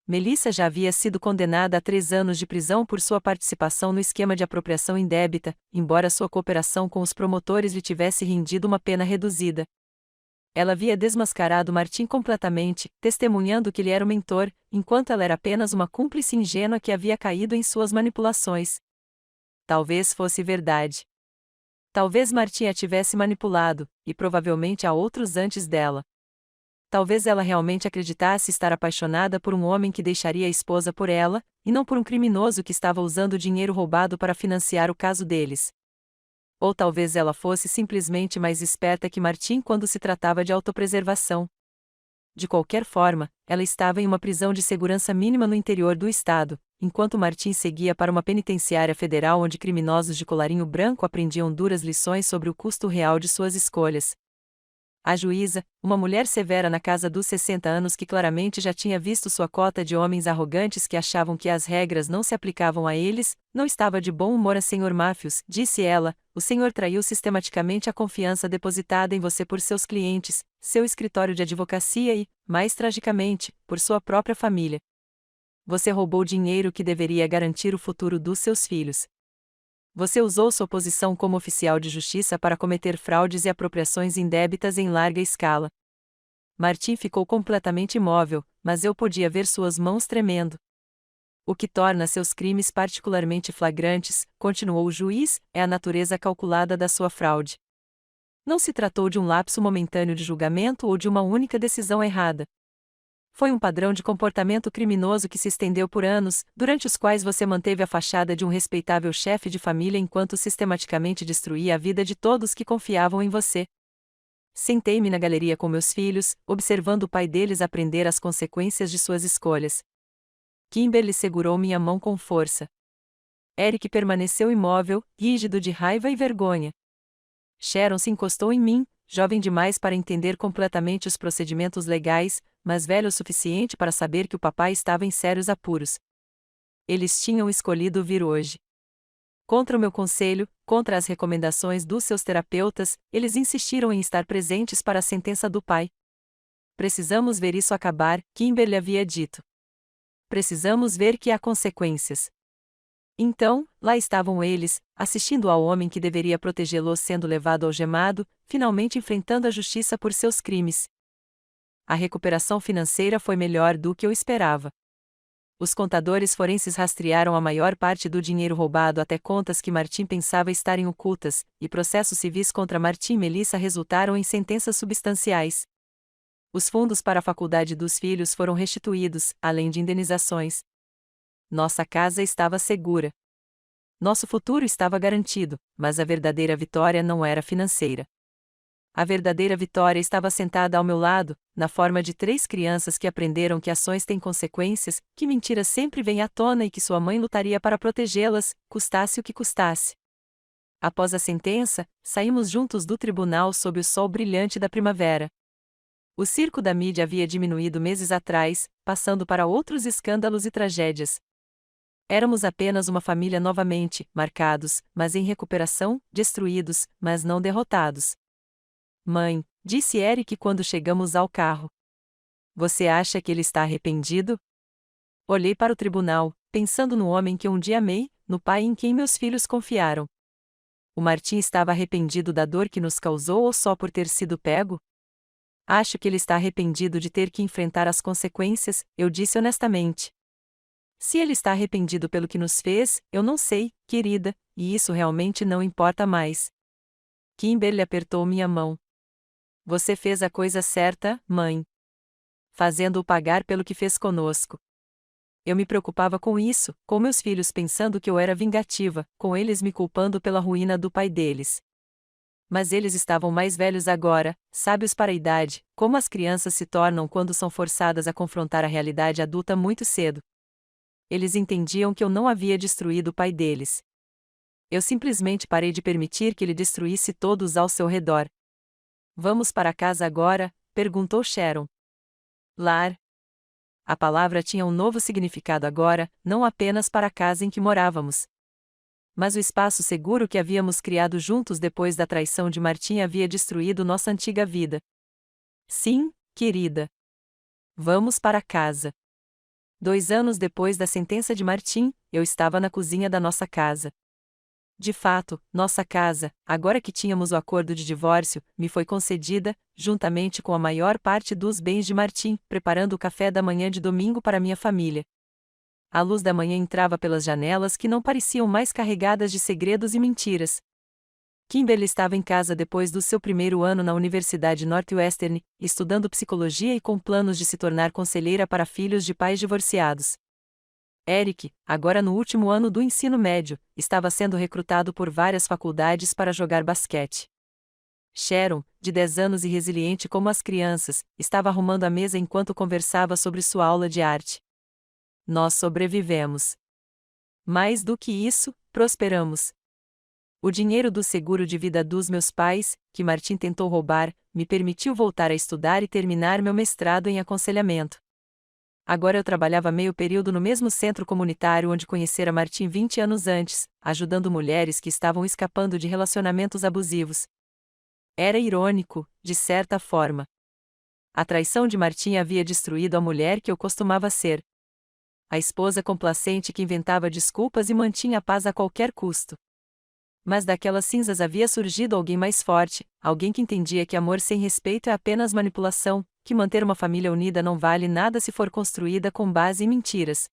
Melissa já havia sido condenada a 3 anos de prisão por sua participação no esquema de apropriação indébita, embora sua cooperação com os promotores lhe tivesse rendido uma pena reduzida. Ela havia desmascarado Martin completamente, testemunhando que ele era o mentor, enquanto ela era apenas uma cúmplice ingênua que havia caído em suas manipulações. Talvez fosse verdade. Talvez Martin a tivesse manipulado, e provavelmente há outros antes dela. Talvez ela realmente acreditasse estar apaixonada por um homem que deixaria a esposa por ela, e não por um criminoso que estava usando o dinheiro roubado para financiar o caso deles. Ou talvez ela fosse simplesmente mais esperta que Martin quando se tratava de autopreservação. De qualquer forma, ela estava em uma prisão de segurança mínima no interior do estado, enquanto Martin seguia para uma penitenciária federal onde criminosos de colarinho branco aprendiam duras lições sobre o custo real de suas escolhas. A juíza, uma mulher severa na casa dos 60 anos que claramente já tinha visto sua cota de homens arrogantes que achavam que as regras não se aplicavam a eles, não estava de bom humor a Sr. Matthews, disse ela, o senhor traiu sistematicamente a confiança depositada em você por seus clientes, seu escritório de advocacia e, mais tragicamente, por sua própria família. Você roubou dinheiro que deveria garantir o futuro dos seus filhos. Você usou sua posição como oficial de justiça para cometer fraudes e apropriações indébitas em larga escala. Martin ficou completamente imóvel, mas eu podia ver suas mãos tremendo. O que torna seus crimes particularmente flagrantes, continuou o juiz, é a natureza calculada da sua fraude. Não se tratou de um lapso momentâneo de julgamento ou de uma única decisão errada. Foi um padrão de comportamento criminoso que se estendeu por anos, durante os quais você manteve a fachada de um respeitável chefe de família enquanto sistematicamente destruía a vida de todos que confiavam em você. Sentei-me na galeria com meus filhos, observando o pai deles aprender as consequências de suas escolhas. Kimberly segurou minha mão com força. Eric permaneceu imóvel, rígido de raiva e vergonha. Sharon se encostou em mim, jovem demais para entender completamente os procedimentos legais, mas velho o suficiente para saber que o papai estava em sérios apuros. Eles tinham escolhido vir hoje. Contra o meu conselho, contra as recomendações dos seus terapeutas, eles insistiram em estar presentes para a sentença do pai. Precisamos ver isso acabar, Kimberly havia dito. Precisamos ver que há consequências. Então, lá estavam eles, assistindo ao homem que deveria protegê-los sendo levado algemado, finalmente enfrentando a justiça por seus crimes. A recuperação financeira foi melhor do que eu esperava. Os contadores forenses rastrearam a maior parte do dinheiro roubado até contas que Martim pensava estarem ocultas, e processos civis contra Martim e Melissa resultaram em sentenças substanciais. Os fundos para a faculdade dos filhos foram restituídos, além de indenizações. Nossa casa estava segura. Nosso futuro estava garantido, mas a verdadeira vitória não era financeira. A verdadeira vitória estava sentada ao meu lado, na forma de 3 crianças que aprenderam que ações têm consequências, que mentiras sempre vêm à tona e que sua mãe lutaria para protegê-las, custasse o que custasse. Após a sentença, saímos juntos do tribunal sob o sol brilhante da primavera. O circo da mídia havia diminuído meses atrás, passando para outros escândalos e tragédias. Éramos apenas uma família novamente, marcados, mas em recuperação, destruídos, mas não derrotados. Mãe, disse Eric quando chegamos ao carro. Você acha que ele está arrependido? Olhei para o tribunal, pensando no homem que um dia amei, no pai em quem meus filhos confiaram. O Martim estava arrependido da dor que nos causou ou só por ter sido pego? Acho que ele está arrependido de ter que enfrentar as consequências, eu disse honestamente. Se ele está arrependido pelo que nos fez, eu não sei, querida, e isso realmente não importa mais. Kimberly apertou minha mão. Você fez a coisa certa, mãe. Fazendo-o pagar pelo que fez conosco. Eu me preocupava com isso, com meus filhos pensando que eu era vingativa, com eles me culpando pela ruína do pai deles. Mas eles estavam mais velhos agora, sábios para a idade, como as crianças se tornam quando são forçadas a confrontar a realidade adulta muito cedo. Eles entendiam que eu não havia destruído o pai deles. Eu simplesmente parei de permitir que ele destruísse todos ao seu redor. Vamos para casa agora? Perguntou Sharon. Lar. A palavra tinha um novo significado agora, não apenas para a casa em que morávamos. Mas o espaço seguro que havíamos criado juntos depois da traição de Martim havia destruído nossa antiga vida. Sim, querida. Vamos para casa. 2 anos depois da sentença de Martim, eu estava na cozinha da nossa casa. De fato, nossa casa, agora que tínhamos o acordo de divórcio, me foi concedida, juntamente com a maior parte dos bens de Martim, preparando o café da manhã de domingo para minha família. A luz da manhã entrava pelas janelas que não pareciam mais carregadas de segredos e mentiras. Kimberly estava em casa depois do seu primeiro ano na Universidade Northwestern, estudando psicologia e com planos de se tornar conselheira para filhos de pais divorciados. Eric, agora no último ano do ensino médio, estava sendo recrutado por várias faculdades para jogar basquete. Sharon, de 10 anos e resiliente como as crianças, estava arrumando a mesa enquanto conversava sobre sua aula de arte. Nós sobrevivemos. Mais do que isso, prosperamos. O dinheiro do seguro de vida dos meus pais, que Martim tentou roubar, me permitiu voltar a estudar e terminar meu mestrado em aconselhamento. Agora eu trabalhava meio período no mesmo centro comunitário onde conhecera Martim 20 anos antes, ajudando mulheres que estavam escapando de relacionamentos abusivos. Era irônico, de certa forma. A traição de Martim havia destruído a mulher que eu costumava ser. A esposa complacente que inventava desculpas e mantinha a paz a qualquer custo. Mas daquelas cinzas havia surgido alguém mais forte, alguém que entendia que amor sem respeito é apenas manipulação, que manter uma família unida não vale nada se for construída com base em mentiras.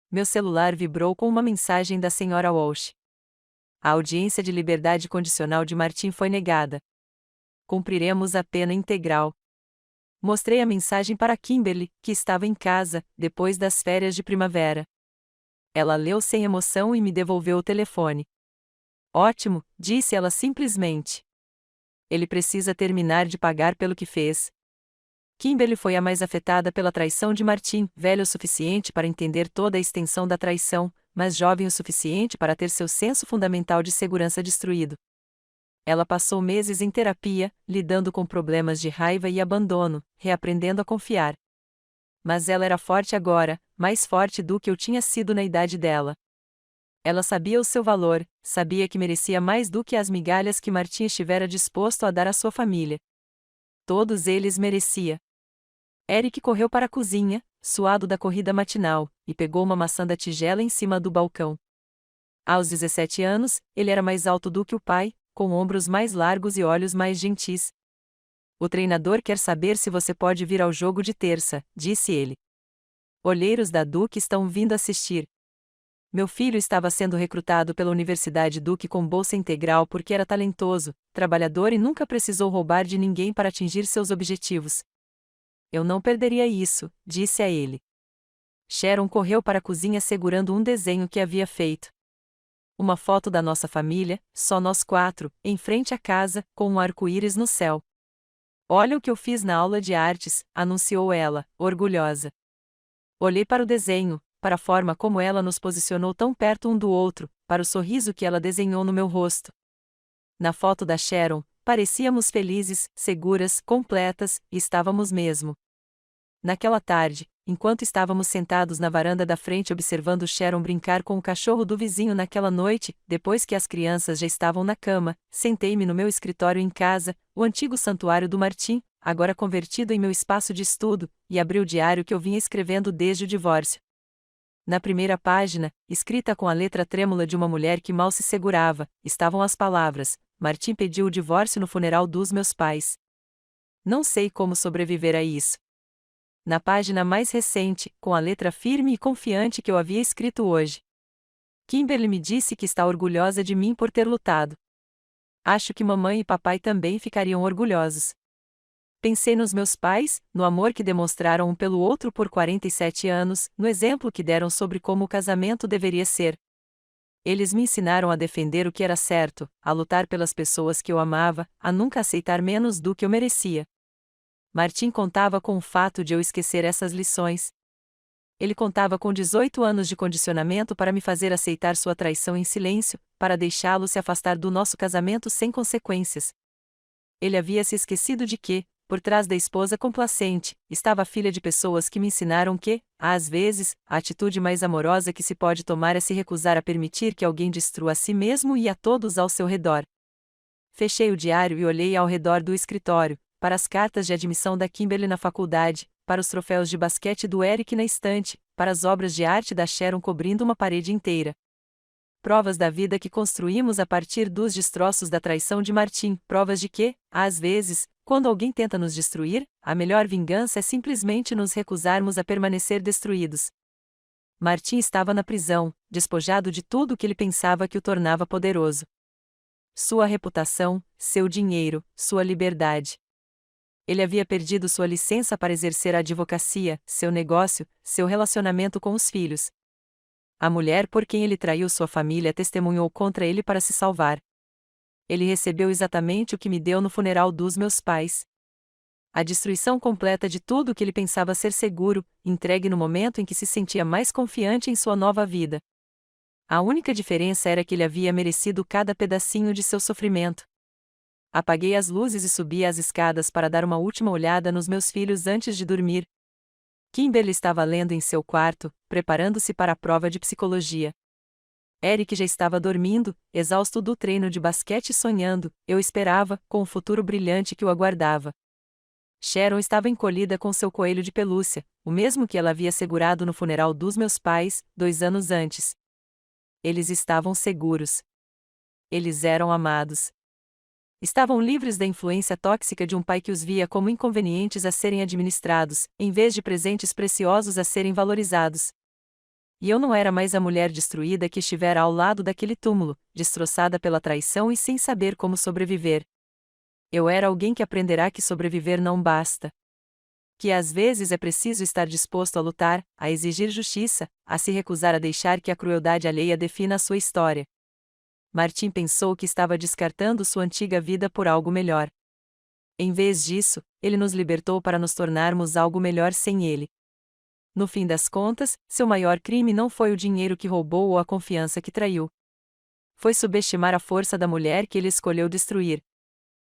Meu celular vibrou com uma mensagem da Sra. Walsh. A audiência de liberdade condicional de Martim foi negada. Cumpriremos a pena integral. Mostrei a mensagem para Kimberly, que estava em casa, depois das férias de primavera. Ela leu sem emoção e me devolveu o telefone. Ótimo, disse ela simplesmente. Ele precisa terminar de pagar pelo que fez. Kimberly foi a mais afetada pela traição de Martim, velho o suficiente para entender toda a extensão da traição, mas jovem o suficiente para ter seu senso fundamental de segurança destruído. Ela passou meses em terapia, lidando com problemas de raiva e abandono, reaprendendo a confiar. Mas ela era forte agora, mais forte do que eu tinha sido na idade dela. Ela sabia o seu valor, sabia que merecia mais do que as migalhas que Martim estivera disposto a dar à sua família. Todos eles merecia. Eric correu para a cozinha, suado da corrida matinal, e pegou uma maçã da tigela em cima do balcão. Aos 17 anos, ele era mais alto do que o pai, com ombros mais largos e olhos mais gentis. O treinador quer saber se você pode vir ao jogo de terça, disse ele. Olheiros da Duke estão vindo assistir. Meu filho estava sendo recrutado pela Universidade Duke com bolsa integral porque era talentoso, trabalhador e nunca precisou roubar de ninguém para atingir seus objetivos. Eu não perderia isso, disse a ele. Sharon correu para a cozinha segurando um desenho que havia feito. Uma foto da nossa família, só nós 4, em frente à casa, com um arco-íris no céu. Olha o que eu fiz na aula de artes, anunciou ela, orgulhosa. Olhei para o desenho, para a forma como ela nos posicionou tão perto um do outro, para o sorriso que ela desenhou no meu rosto. Na foto da Sharon, parecíamos felizes, seguras, completas, e estávamos mesmo. Naquela tarde, enquanto estávamos sentados na varanda da frente observando Sharon brincar com o cachorro do vizinho naquela noite, depois que as crianças já estavam na cama, sentei-me no meu escritório em casa, o antigo santuário do Martim, agora convertido em meu espaço de estudo, e abri o diário que eu vinha escrevendo desde o divórcio. Na primeira página, escrita com a letra trêmula de uma mulher que mal se segurava, estavam as palavras: Martim pediu o divórcio no funeral dos meus pais. Não sei como sobreviver a isso. Na página mais recente, com a letra firme e confiante que eu havia escrito hoje. Kimberly me disse que está orgulhosa de mim por ter lutado. Acho que mamãe e papai também ficariam orgulhosos. Pensei nos meus pais, no amor que demonstraram um pelo outro por 47 anos, no exemplo que deram sobre como o casamento deveria ser. Eles me ensinaram a defender o que era certo, a lutar pelas pessoas que eu amava, a nunca aceitar menos do que eu merecia. Martim contava com o fato de eu esquecer essas lições. Ele contava com 18 anos de condicionamento para me fazer aceitar sua traição em silêncio, para deixá-lo se afastar do nosso casamento sem consequências. Ele havia se esquecido de que, por trás da esposa complacente, estava a filha de pessoas que me ensinaram que, às vezes, a atitude mais amorosa que se pode tomar é se recusar a permitir que alguém destrua a si mesmo e a todos ao seu redor. Fechei o diário e olhei ao redor do escritório, para as cartas de admissão da Kimberly na faculdade, para os troféus de basquete do Eric na estante, para as obras de arte da Sharon cobrindo uma parede inteira. Provas da vida que construímos a partir dos destroços da traição de Martim, provas de que, às vezes, quando alguém tenta nos destruir, a melhor vingança é simplesmente nos recusarmos a permanecer destruídos. Martim estava na prisão, despojado de tudo o que ele pensava que o tornava poderoso. Sua reputação, seu dinheiro, sua liberdade. Ele havia perdido sua licença para exercer a advocacia, seu negócio, seu relacionamento com os filhos. A mulher por quem ele traiu sua família testemunhou contra ele para se salvar. Ele recebeu exatamente o que me deu no funeral dos meus pais. A destruição completa de tudo o que ele pensava ser seguro, entregue no momento em que se sentia mais confiante em sua nova vida. A única diferença era que ele havia merecido cada pedacinho de seu sofrimento. Apaguei as luzes e subi as escadas para dar uma última olhada nos meus filhos antes de dormir. Kimberly estava lendo em seu quarto, preparando-se para a prova de psicologia. Eric já estava dormindo, exausto do treino de basquete e sonhando, eu esperava, com o futuro brilhante que o aguardava. Sharon estava encolhida com seu coelho de pelúcia, o mesmo que ela havia segurado no funeral dos meus pais, 2 anos antes. Eles estavam seguros. Eles eram amados. Estavam livres da influência tóxica de um pai que os via como inconvenientes a serem administrados, em vez de presentes preciosos a serem valorizados. E eu não era mais a mulher destruída que estivera ao lado daquele túmulo, destroçada pela traição e sem saber como sobreviver. Eu era alguém que aprenderá que sobreviver não basta. Que às vezes é preciso estar disposto a lutar, a exigir justiça, a se recusar a deixar que a crueldade alheia defina a sua história. Martim pensou que estava descartando sua antiga vida por algo melhor. Em vez disso, ele nos libertou para nos tornarmos algo melhor sem ele. No fim das contas, seu maior crime não foi o dinheiro que roubou ou a confiança que traiu. Foi subestimar a força da mulher que ele escolheu destruir.